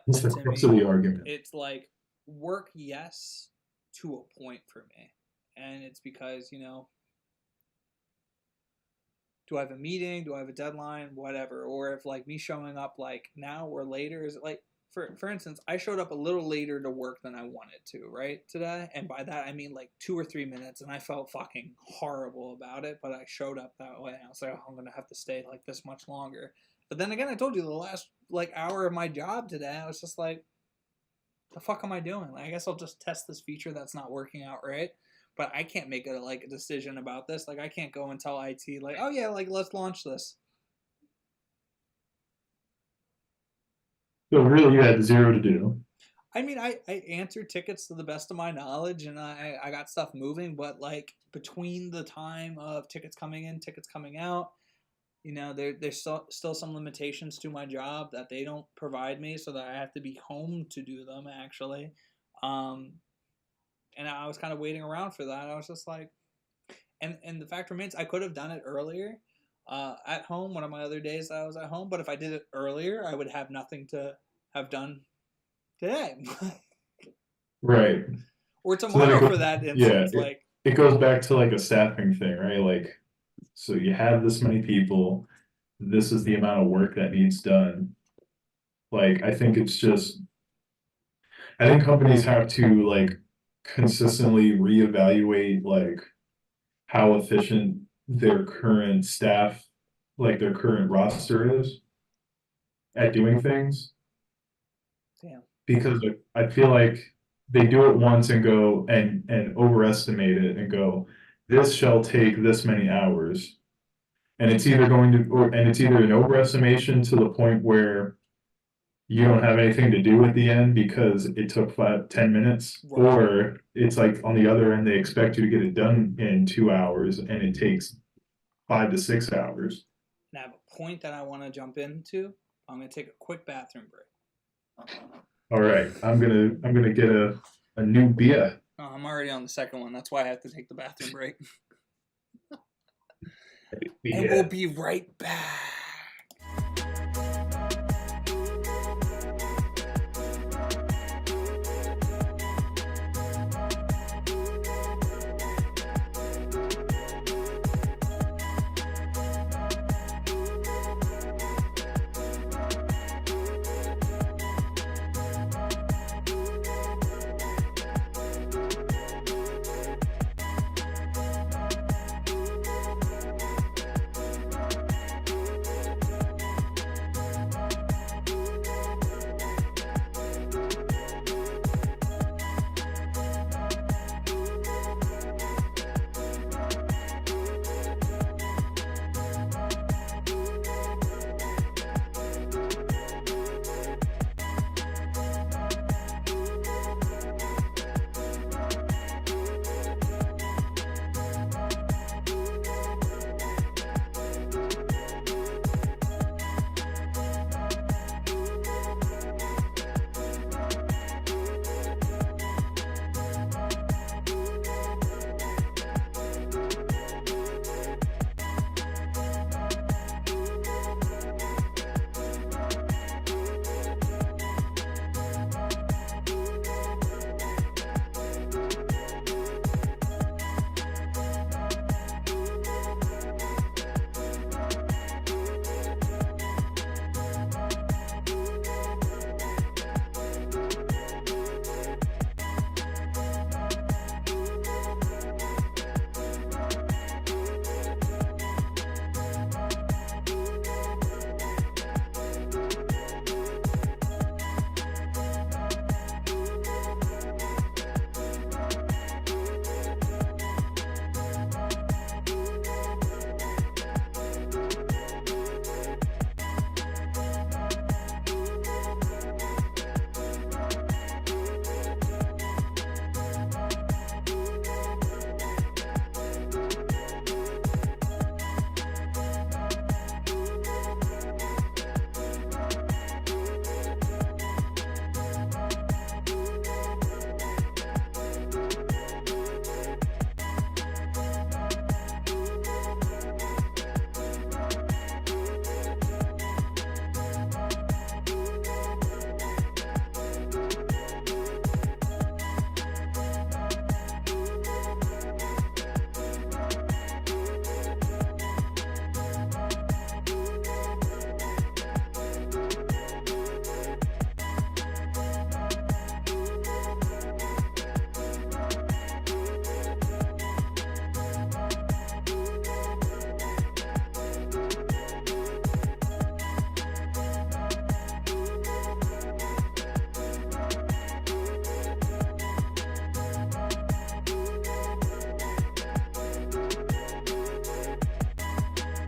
It's the To crux of me, the argument. it's like work, yes, to a point for me, and it's because do I have a meeting? Do I have a deadline? Whatever. Or if like me showing up like now or later is like for instance, I showed up a little later to work than I wanted to, right? Today. And by that I mean like 2 or 3 minutes and I felt fucking horrible about it, but I showed up that way. I was like, oh, I'm gonna have to stay like this much longer. But then again, I told you the last like hour of my job today, I was just like, the fuck am I doing? Like, I guess I'll just test this feature that's not working out right. But I can't make a decision about this. Like I can't go and tell IT like, oh yeah, like let's launch this. So really you had zero to do. I mean, I answered tickets to the best of my knowledge, and I got stuff moving. But like between the time of tickets coming in, tickets coming out, there's still some limitations to my job that they don't provide me, so that I have to be home to do them actually. Um, and I was kind of waiting around for that. I was just like, and the fact remains, I could have done it earlier at home. One of my other days I was at home, but if I did it earlier, I would have nothing to have done today Right. or So then it tomorrow goes, for that yeah, instance. Like, it goes back to like a staffing thing, right? Like, so you have this many people, this is the amount of work that needs done. Like, I think companies have to like consistently reevaluate like how efficient their current staff, like their current roster is at doing things. damn, Because I feel like they do it once and go and overestimate it and go, this shall take this many hours. And it's either going to, or, and it's either an overestimation to the point where you don't have anything to do at the end because it took 5, 10 minutes, right. or it's like on the other end, they expect you to get it done in 2 hours and it takes 5 to 6 hours. And I have a point that I want to jump into. I'm gonna take a quick bathroom break. All right, I'm gonna get a new beer. Oh, I'm already on the second one. That's why I have to take the bathroom break. And we'll Yeah. be right back.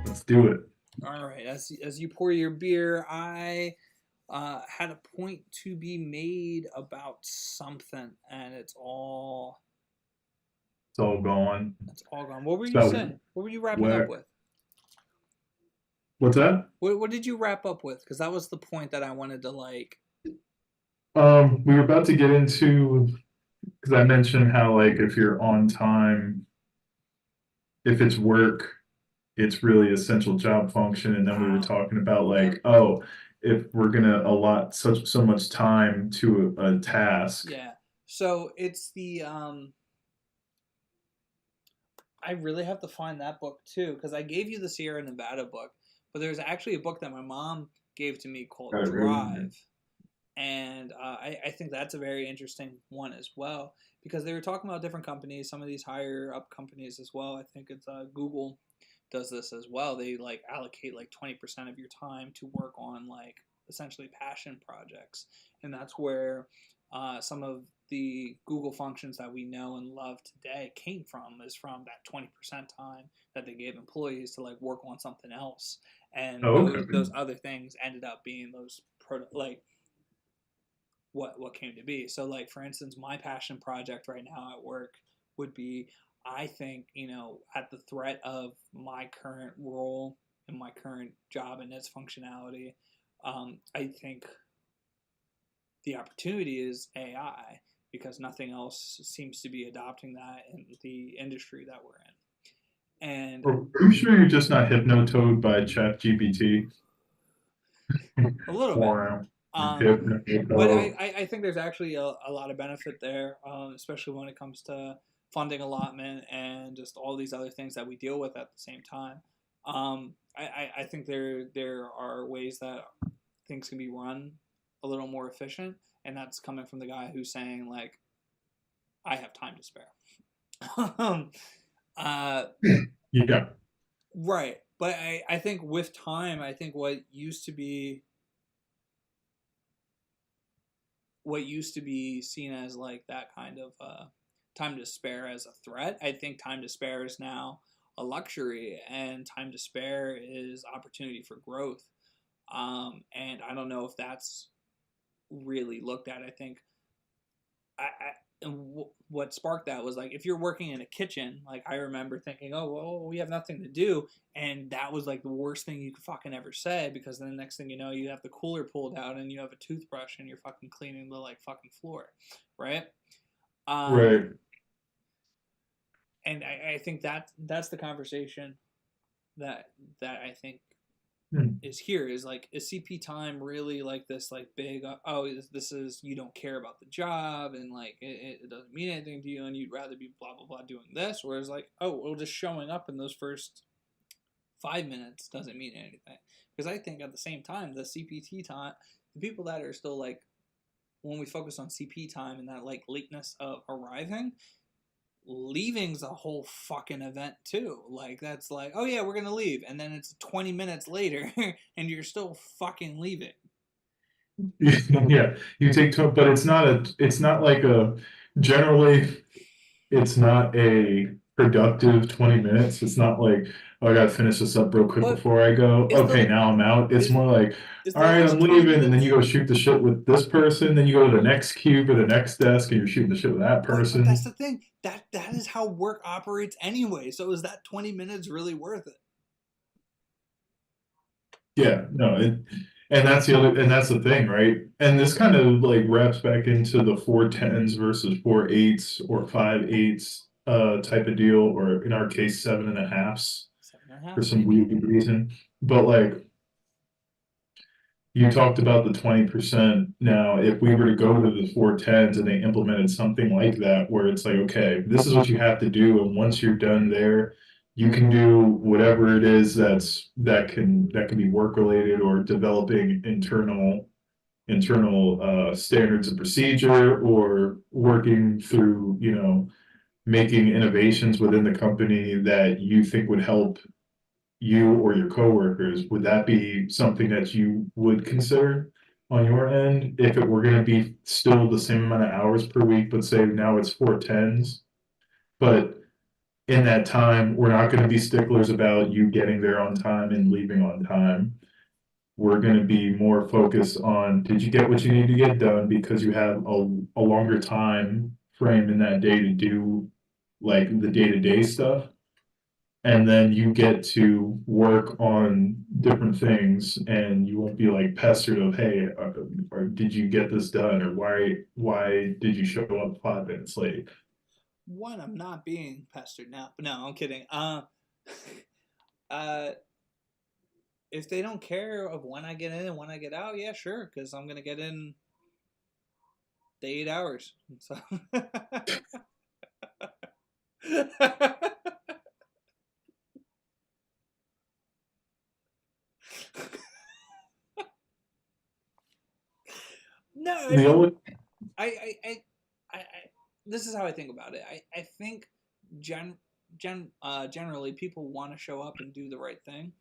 Let's do it. All right. As you pour your beer, I had a point to be made about something, and It's all gone. it's all gone. What were It's you about saying? What were you wrapping up where. with? What's that? What did you wrap up with? Because that was the point that I wanted to like. We were about to get into because I mentioned how like if you're on time, if it's work, it's really essential job function, and then we were Ah, talking about yep, like, oh, if we're gonna allot so much time to a task. yeah. So it's the I really have to find that book too because I gave you the Sierra Nevada book, but there's actually a book that my mom gave to me called Got it written here. Drive, and I think that's a very interesting one as well because they were talking about different companies, some of these higher up companies as well. I think it's Google does this as well. They like allocate like 20% of your time to work on like essentially passion projects, and that's where some of the Google functions that we know and love today came from is from that 20% time that they gave employees to like work on something else, and Oh, okay. those other things ended up being those like what came to be. So like for instance, my passion project right now at work would be I think, at the threat of my current role and my current job and its functionality, I think the opportunity is AI because nothing else seems to be adopting that in the industry that we're in. And Are you sure you're just not hypnotoed by ChatGPT? a little bit. Or Um, but hypnotoad? I think there's actually a lot of benefit there, especially when it comes to funding allotment and just all these other things that we deal with at the same time. I think there are ways that things can be run a little more efficient, and that's coming from the guy who's saying like, I have time to spare. uh, Yeah. right, but I think with time, I think what used to be seen as like that kind of time to spare as a threat. I think time to spare is now a luxury, and time to spare is opportunity for growth. And I don't know if that's really looked at. I think what sparked that was like if you're working in a kitchen, like I remember thinking, oh well, we have nothing to do, and that was like the worst thing you could fucking ever say, because then the next thing you know, you have the cooler pulled out and you have a toothbrush and you're fucking cleaning the like fucking floor, right? Um, Right. and I think that's the conversation that I think Hmm. is here is like, is CP time really like this like big oh this is, you don't care about the job and like it doesn't mean anything to you and you'd rather be blah blah blah doing this, whereas like, oh well, just showing up in those first 5 minutes doesn't mean anything, because I think at the same time the CPT time, the people that are still like, when we focus on CP time and that like lateness of arriving, leaving's a whole fucking event too. Like that's like, oh yeah, we're gonna leave, and then it's 20 minutes later, and you're still fucking leaving. Yeah. You take to, but it's not like a, generally, it's not a productive 20 minutes. It's not like, oh, I gotta finish this up real quick But before I go. is Okay, the now I'm out. It's is more like, is all the right, last I'm 20 leaving, and then you minutes? go shoot the shit with this person, then you go to the next cube or the next desk and you're shooting the shit with that But that's person. the thing, that is how work operates anyway. So is that 20 minutes really worth it? Yeah, no, and that's the other, and that's the thing, right? And this kind of like wraps back into the 4 10s versus 4 8s or 5 8s type of deal, or in our case, 7 and a halves Seven and a for half, some baby. weird reason. But like you talked about the 20%. Now, if we were to go to the 4 10s and they implemented something like that, where it's like, okay, this is what you have to do, and once you're done there, you can do whatever it is that can be work related or developing internal standards of procedure or working through, making innovations within the company that you think would help you or your coworkers. Would that be something that you would consider on your end if it were going to be still the same amount of hours per week, but say now it's 4 10s, but in that time, we're not going to be sticklers about you getting there on time and leaving on time. We're going to be more focused on, did you get what you need to get done because you have a longer time frame in that day to do like the day-to-day stuff, and then you get to work on different things and you won't be like pestered of, hey, or did you get this done, or why did you show up 5 minutes late? One, I'm not being pestered now. But no, I'm kidding. Uh, if they don't care of when I get in and when I get out, yeah, sure, because I'm gonna get in the 8 hours. So. No, I The mean, only I, I, I, I, this is how I think about it. I think gen, generally people want to show up and do the right thing,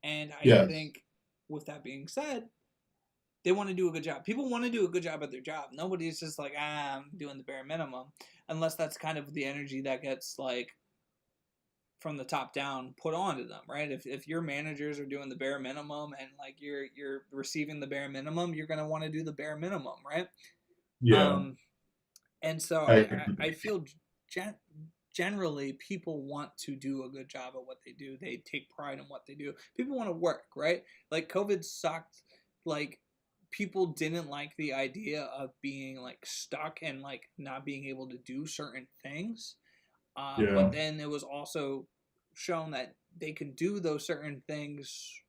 and I Yes. think, with that being said, they want to do a good job. People want to do a good job at their job. Nobody's just like, I'm doing the bare minimum, unless that's kind of the energy that gets like from the top down put onto them, right? If your managers are doing the bare minimum and like you're receiving the bare minimum, you're gonna want to do the bare minimum, right? Yeah. Um, and so I I feel gen- generally people want to do a good job at what they do. They take pride in what they do. People want to work, right? Like COVID sucked. Like people didn't like the idea of being like stuck and like not being able to do certain things. But Yeah. then it was also shown that they could do those certain things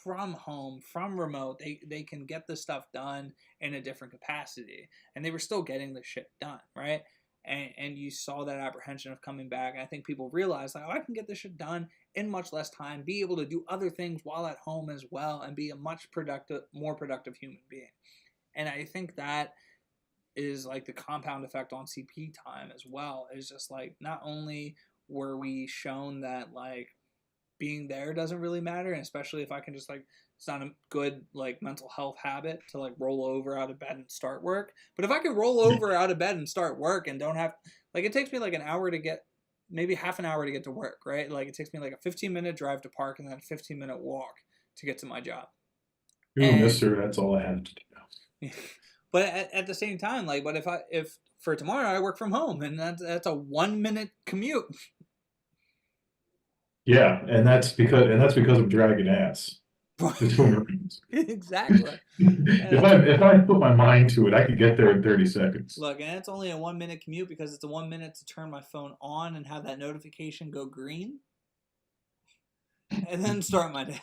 from home, from remote. They can get this stuff done in a different capacity, and they were still getting the shit done, right? And you saw that apprehension of coming back. And I think people realized like, oh, I can get this shit done in much less time, be able to do other things while at home as well, and be a much more productive human being. And I think that is like the compound effect on CP time as well. Is just like not only were we shown that like being there doesn't really matter, and especially if I can just like it's not a good like mental health habit to like roll over out of bed and start work. But if I can roll over out of bed and start work and don't have like it takes me like an hour to get maybe half an hour to get to work, right? Like it takes me like a 15-minute drive to park and then a 15-minute walk to get to my job. Ooh, And mister, that's all I have to do. but at the same time, like, but if for tomorrow I work from home and that's a 1 minute commute. Yeah, and that's because of dragging ass between rooms. Exactly. And If I put my mind to it, I could get there in 30 seconds. look, and it's only a 1 minute commute because it's a 1 minute to turn my phone on and have that notification go green, and then start my day.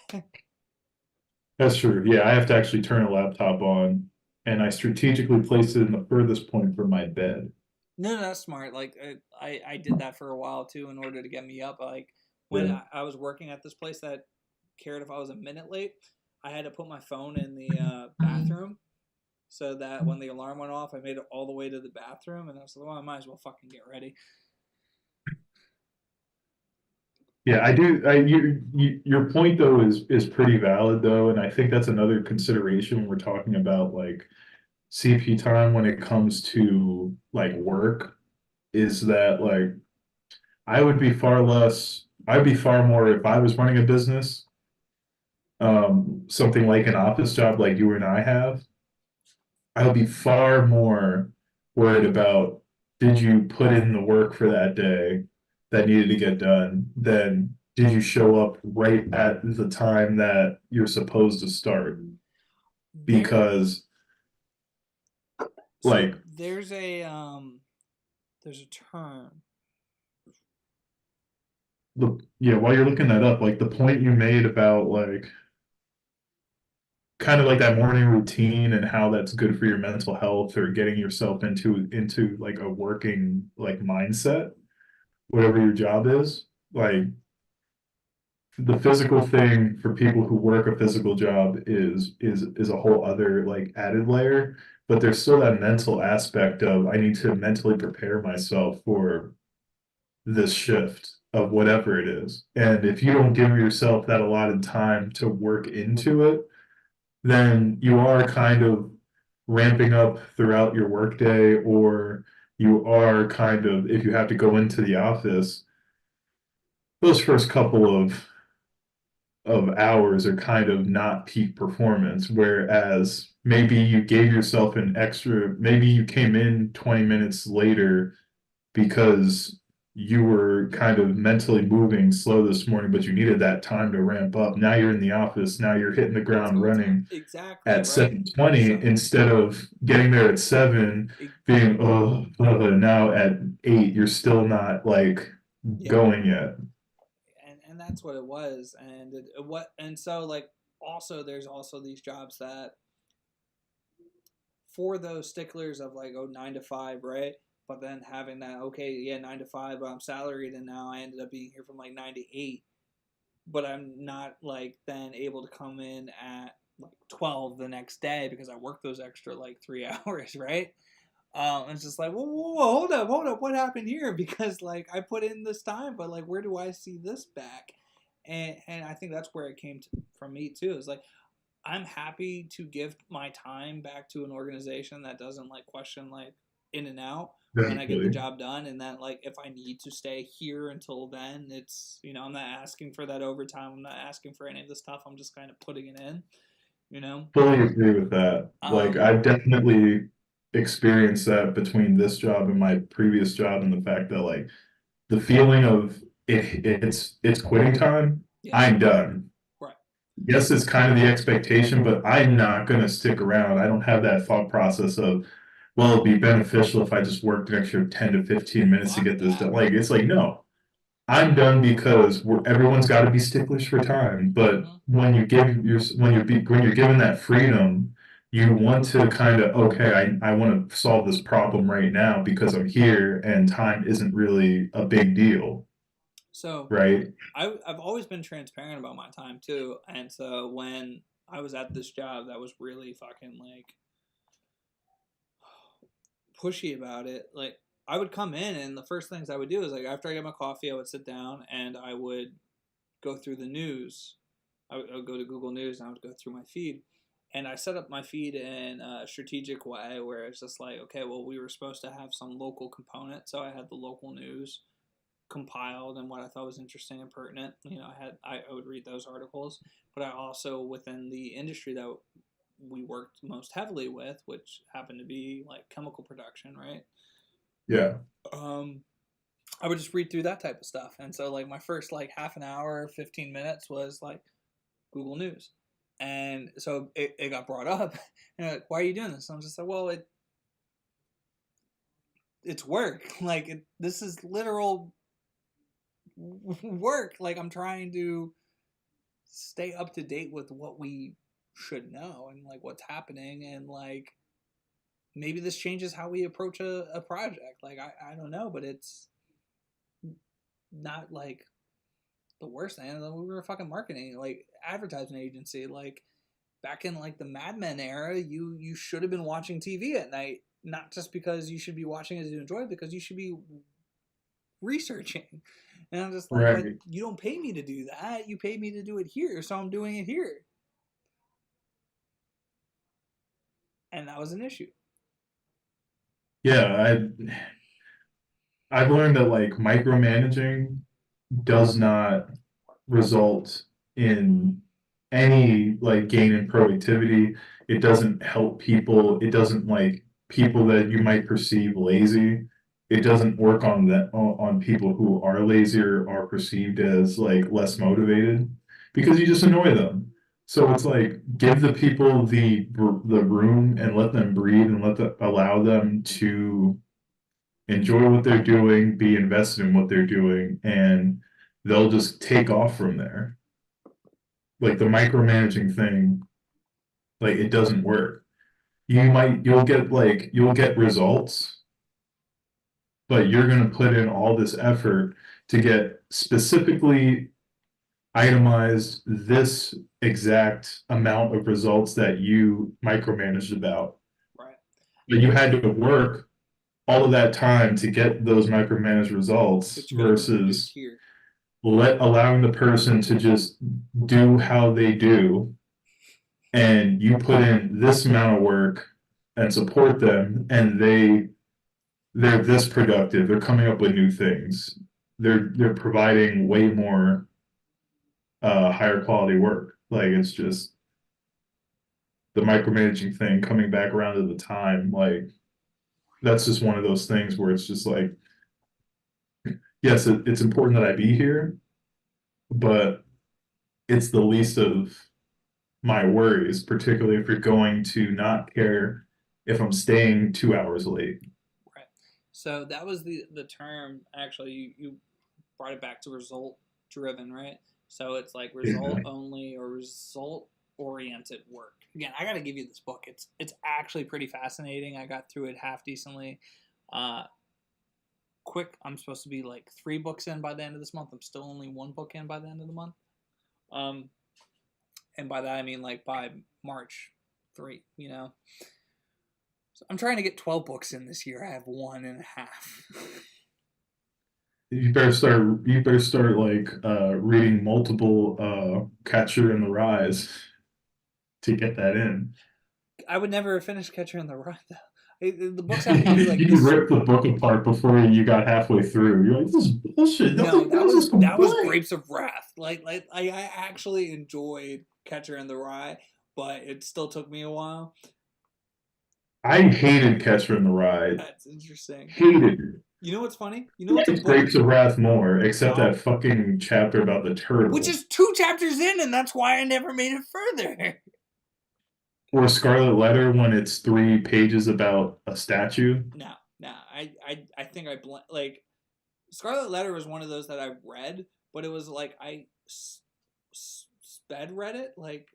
That's true. Yeah, I have to actually turn a laptop on, and I strategically place it in the furthest point from my bed. No, that's smart. Like I did that for a while too in order to get me up. Like when Yeah. I was working at this place that cared if I was a minute late, I had to put my phone in the bathroom so that when the alarm went off, I made it all the way to the bathroom, and I was like, well, I might as well fucking get ready. Yeah, I do. Your point though is pretty valid though, and I think that's another consideration when we're talking about like CP time when it comes to like work, is that like I'd be far more if I was running a business, something like an office job like you and I have, I would be far more worried about did you put in the work for that day that needed to get done than did you show up right at the time that you're supposed to start? There, Because so like there's a term. yeah, while you're looking that up, like the point you made about like kind of like that morning routine and how that's good for your mental health or getting yourself into like a working like mindset, whatever your job is, like the physical thing for people who work a physical job is a whole other like added layer, but there's still that mental aspect of I need to mentally prepare myself for this shift of whatever it is. And if you don't give yourself that allotted time to work into it, then you are kind of ramping up throughout your workday, or you are kind of, if you have to go into the office, those first couple of hours are kind of not peak performance. Whereas maybe you gave yourself an extra, maybe you came in 20 minutes later because you were kind of mentally moving slow this morning, but you needed that time to ramp up. Now you're in the office, now you're hitting the It's ground go time. running Exactly, at right? 7:20 So, instead of getting there at 7 it, being now at 8 you're still not like yeah, going yet. and that's what it was. And what and so like also there's also these jobs that for those sticklers of like oh 9 to 5, right? But then having that okay, yeah, 9 to 5, but I'm salaried, and now I ended up being here from like 9 to 8, but I'm not like then able to come in at like 12 the next day because I worked those extra like 3 hours, right? It's just like, whoa, hold up, what happened here? Because like I put in this time, but like where do I see this back? And I think that's where it came to, from me too. It's like I'm happy to give my time back to an organization that doesn't like question like in and out when I get the Definitely. job done, and that like if I need to stay here until then, it's I'm not asking for that overtime. I'm not asking for any of this stuff. I'm just kind of putting it in, you know. Fully agree with that. Like Um, I've definitely experienced that between this job and my previous job, and the fact that like the feeling of it's quitting time, yeah, I'm done. right. yes, it's kind of the expectation, but I'm not going to stick around. I don't have that thought process of, well, it'd be beneficial if I just worked an extra 10 to 15 minutes to Fuck get this that. done. Like, it's like, no, I'm done because everyone's got to be sticklers for time. But Hmm. when you're given that freedom, you want to kind of, okay, I want to solve this problem right now because I'm here and time isn't really a big deal, So right? I've always been transparent about my time too, and so when I was at this job that was really fucking like pushy about it, like I would come in and the first things I would do is like after I get my coffee, I would sit down and I would go through the news. I would go to Google News and I would go through my feed. And I set up my feed in a strategic way where it's just like, okay, well, we were supposed to have some local component. So I had the local news compiled and what I thought was interesting and pertinent. You know, I would read those articles, but I also within the industry that we worked most heavily with, which happened to be like chemical production, right? Yeah. Um, I would just read through that type of stuff, and so like my first like half an hour, 15 minutes was like Google News, and so it got brought up, and like, why are you doing this? And I'm just like, well, it's work, like this is literal work. Like I'm trying to stay up to date with what we should know and like what's happening and like maybe this changes how we approach a project. Like I don't know, but it's not like the worst thing. We were a fucking marketing like advertising agency. Like back in like the Mad Men era, you should have been watching TV at night, not just because you should be watching it to enjoy it, because you should be researching. And I'm just like, but Right. you don't pay me to do that. You pay me to do it here, so I'm doing it here. And that was an issue. Yeah, I've learned that like micromanaging does not result in any like gain in productivity. It doesn't help people. It doesn't like people that you might perceive lazy. It doesn't work on that on people who are lazy or are perceived as like less motivated because you just annoy them. So it's like give the people the room and let them breathe and allow them to enjoy what they're doing, be invested in what they're doing, and they'll just take off from there. Like the micromanaging thing, like it doesn't work. You'll get results, but you're gonna put in all this effort to get specifically itemized this exact amount of results that you micromanaged about. Right. But you had to work all of that time to get those micromanaged results Which could have been produced versus here. allowing the person to just do how they do and you put in this amount of work and support them and they're this productive, they're coming up with new things, they're providing way more higher quality work. Like it's just the micromanaging thing coming back around to the time, like that's just one of those things where it's just like yes, it's important that I be here, but it's the least of my worries, particularly if you're going to not care if I'm staying 2 hours late. Right. So that was the term. Actually, you brought it back to result driven, right? So it's like result Yeah. only or result oriented work. Again, I got to give you this book. It's actually pretty fascinating. I got through it half decently. Uh, quick. I'm supposed to be like 3 books in by the end of this month. I'm still only 1 book in by the end of the month. Um, and by that I mean like by March 3. You know, so I'm trying to get 12 books in this year. I have 1.5. You better start like reading multiple Catcher in the Rise to get that in. I would never finish Catcher in the Rye though. The books have to be like You this. ripped the book apart before you got halfway through. You're like, this is bullshit. No, Nothing, when is this that was complete? Grapes of Wrath. Like I actually enjoyed Catcher in the Rye, but it still took me a while. I hated Catcher in the Rye. That's interesting. Hated it. You know what's funny? You know Who what's a likes book? Grapes of Wrath more, except that No, fucking chapter about the which turtle? is 2 chapters in, and that's why I never made it further. Or Scarlet Letter when it's 3 pages about a statue? No, no, I think like Scarlet Letter was one of those that I read, but it was like sped read it, like,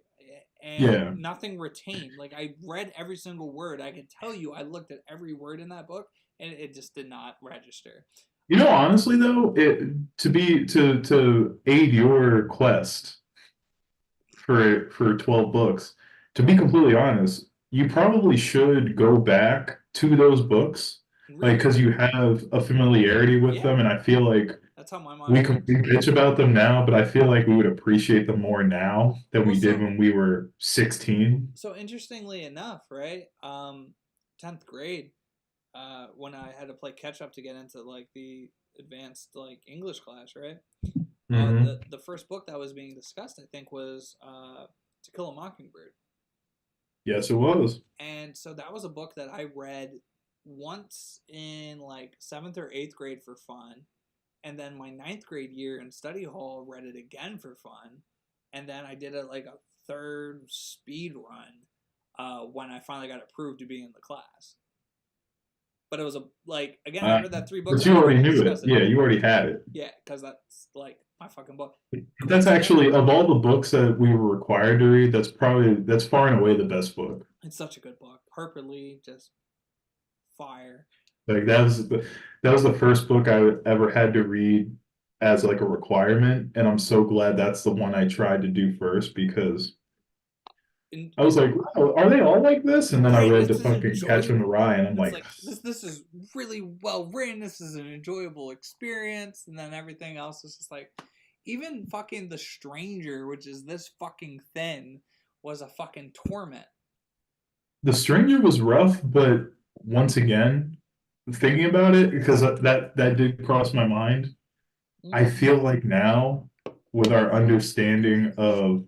and Yeah. nothing retained. Like I read every single word. I could tell you I looked at every word in that book, and it just did not register. You know, honestly though, to aid your quest for 12 books, to be completely honest, you probably should go back to those books, And like read them. because you have a familiarity with Yeah, them, and I feel like that's how my mind we can works. bitch about them now, but I feel like we would appreciate them more now than Well, we did when we were 16. so interestingly enough, right? 10th grade, when I had to play catch up to get into like the advanced like English class, right? Hmm. The first book that was being discussed, I think, was To Kill a Mockingbird, Yes, it was. and so that was a book that I read once in like 7th or 8th grade for fun, and then my 9th grade year in study hall read it again for fun, and then I did it like a third speed run when I finally got approved to be in the class. But it was a like again, I Uh, read that 3 books but and you I already wanted to knew it. discuss it. Yeah, you already had it. Yeah, because that's like my fucking book. That's Coincidentally, actually, of all the books that we were required to read, that's far and away the best book. it's such a good book. Harper Lee, just fire. Like that was the first book I ever had to read as like a requirement, and I'm so glad that's the one I tried to do first because And, I was like, wow, are they all like this? And then I right, read the this is fucking Catcher in the enjoyable. Rye, and I'm It's like, like this is really well written. This is an enjoyable experience, and then everything else is just like, even fucking The Stranger, which is this fucking thin, was a fucking torment. The Stranger was rough, but once again, thinking about it, because that did cross my mind. I Mm. feel like now, with our understanding of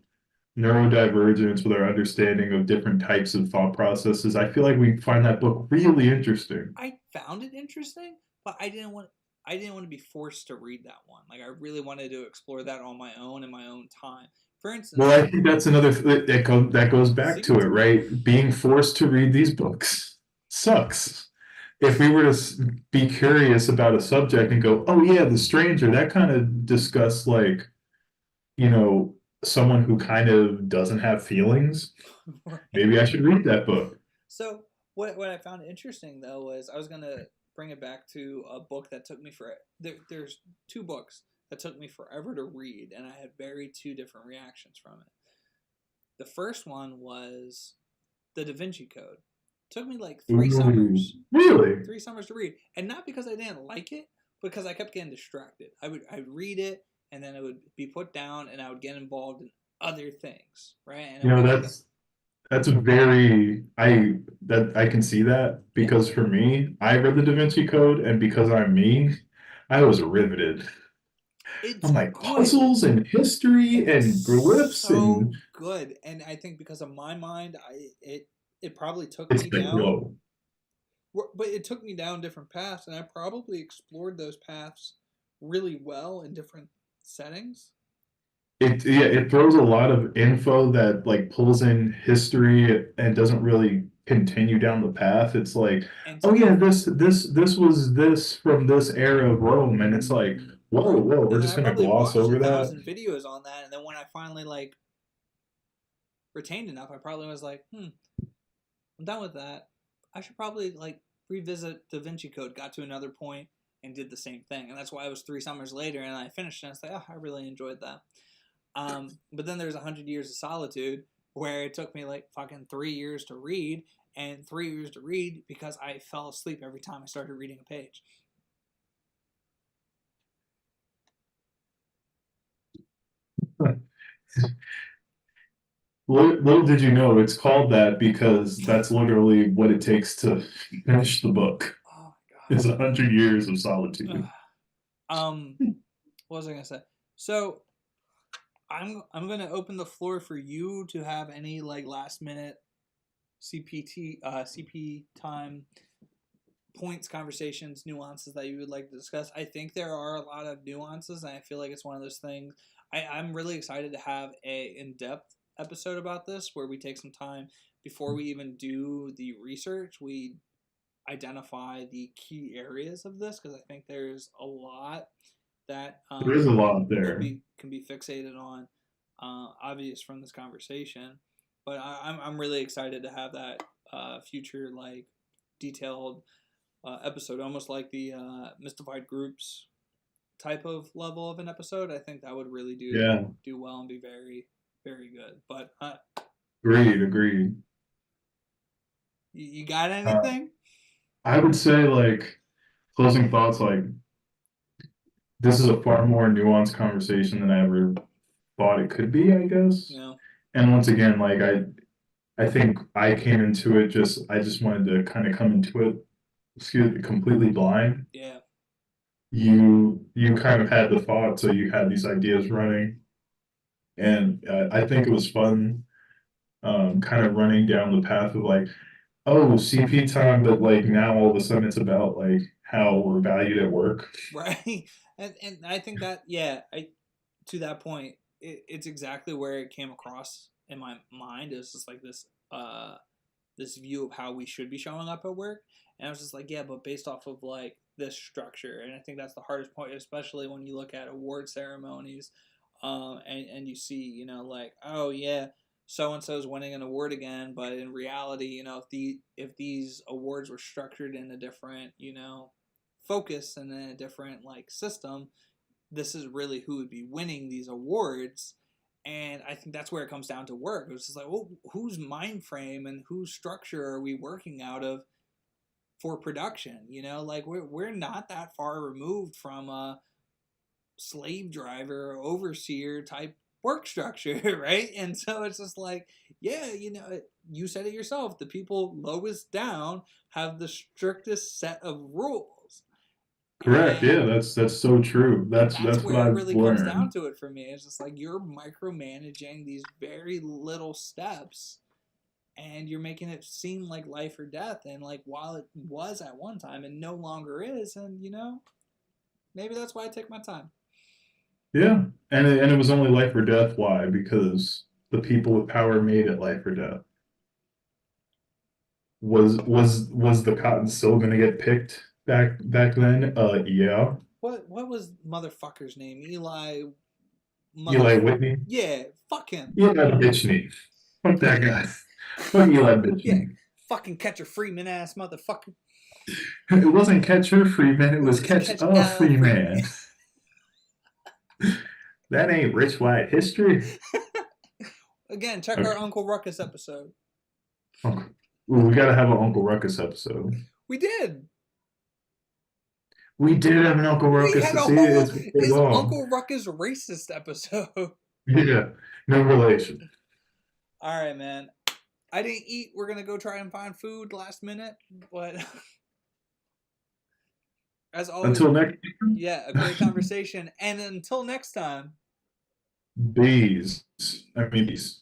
neurodivergence, with our understanding of different types of thought processes, I feel like we find that book really interesting. I found it interesting, but I didn't want to be forced to read that one. Like I really wanted to explore that on my own in my own time. For instance, Well, I think that's another that goes back to see, it, right? Being forced to read these books sucks. If we were to be curious about a subject and go, "Oh yeah, The Stranger," that kind of discuss like, you know, someone who kind of doesn't have feelings. right. Maybe I should read that book. So what I found interesting though was I was gonna bring it back to a book that took me for there's 2 books that took me forever to read, and I had very 2 different reactions from it. The first one was The Da Vinci Code. It took me like Ooh, really? 3 summers to read, and not because I didn't like it, because I kept getting distracted. I would read it, and then it would be put down, and I would get involved in other things, right? And it You would know, be like, that's a very I can see that yeah, because for me, I read the Da Vinci Code, and because I'm me, I was riveted. it's I'm like good, puzzles and history and it's and glyphs and so good. And I think because of my mind, it probably took it's me like down, whoa. but it took me down different paths, and I probably explored those paths really well in different settings. It throws a lot of info that like pulls in history and doesn't really continue down the path. It's like, And to oh be yeah, this was this from this era of Rome, and it's like, whoa, right, whoa, we're and then just I gonna probably gloss watched a over that. thousand videos on that, and then when I finally like retained enough, I probably was like, I'm done with that. I should probably like revisit Da Vinci Code. Got to another point and did the same thing, and that's why it was 3 summers later, and I finished, and I was like, oh, I really enjoyed that. But then there's 100 Years of Solitude, where it took me like fucking 3 years to read, and 3 years to read because I fell asleep every time I started reading a page. Little did you know, it's called that because that's literally what it takes to finish the book. Oh Is 100 years of solitude. my god. What was I gonna say? So I'm gonna open the floor for you to have any like last minute CP time points, conversations, nuances that you would like to discuss. I think there are a lot of nuances, and I feel like it's one of those things. I'm really excited to have a in-depth episode about this where we take some time before we even do the research. We identify the key areas of this because I think there's a lot that There is a lot there. can be fixated on, obvious from this conversation. But I'm really excited to have that future like detailed episode, almost like the mystified groups type of level of an episode. I think that would really Yeah, do well and be very very good. But agreed. you got Uh, anything? I would say like closing thoughts, like this is a far more nuanced conversation than I ever thought it could be, I guess. No. And once again, like I think I came into it I just wanted to kind of come into it, excuse me, completely blind. Yeah. You kind of had the thought, so you had these ideas running, and I think it was fun, kind of running down the path of like, oh, CP time, but like now all of a sudden it's about like how we're valued at work. Right. And I think that, yeah, I to that point, it's exactly where it came across in my mind. It was just like this view of how we should be showing up at work. And I was just like, yeah, but based off of like this structure. And I think that's the hardest point, especially when you look at award ceremonies, and you see, like, oh yeah, so and so is winning an award again, but in reality, if these awards were structured in a different, focus and in a different like system, this is really who would be winning these awards. And I think that's where it comes down to work. It was just like, well, whose mind frame and whose structure are we working out of for production? Like we're not that far removed from a slave driver, overseer type work structure, right? And so it's just like, yeah, you said it yourself. The people lowest down have the strictest set of rules. Correct. Yeah, And that's so true. that's That's what where it I've really comes down learned. to it for me. It's just like you're micromanaging these very little steps and you're making it seem like life or death. And like while it was at one time and no longer is, and maybe that's why I take my time. Yeah, and it was only life or death. Why? Because the people with power made it life or death. Was the cotton still going to get picked back then? Yeah. What was motherfucker's name? Eli mother. Eli Whitney. Yeah, fuck him. Eli Bitchney. Fuck that guy. Fuck Eli Yeah, Bitchney. fucking Catcher Freeman ass motherfucker. It wasn't catch her free man. It It was was catch Catch a L free Freeman. man. That ain't rich white history. Again, check our Okay. Uncle Ruckus episode. Uncle, ooh, we gotta have an Uncle Ruckus episode. We did. We did have an Uncle We Ruckus had to a see it. whole It's been so is long. Uncle Ruckus racist episode. Yeah, no relation. All right, man. I didn't eat. We're gonna go try and find food last minute, but as always, Until next yeah, a great conversation. And until next time. bees. I mean bees.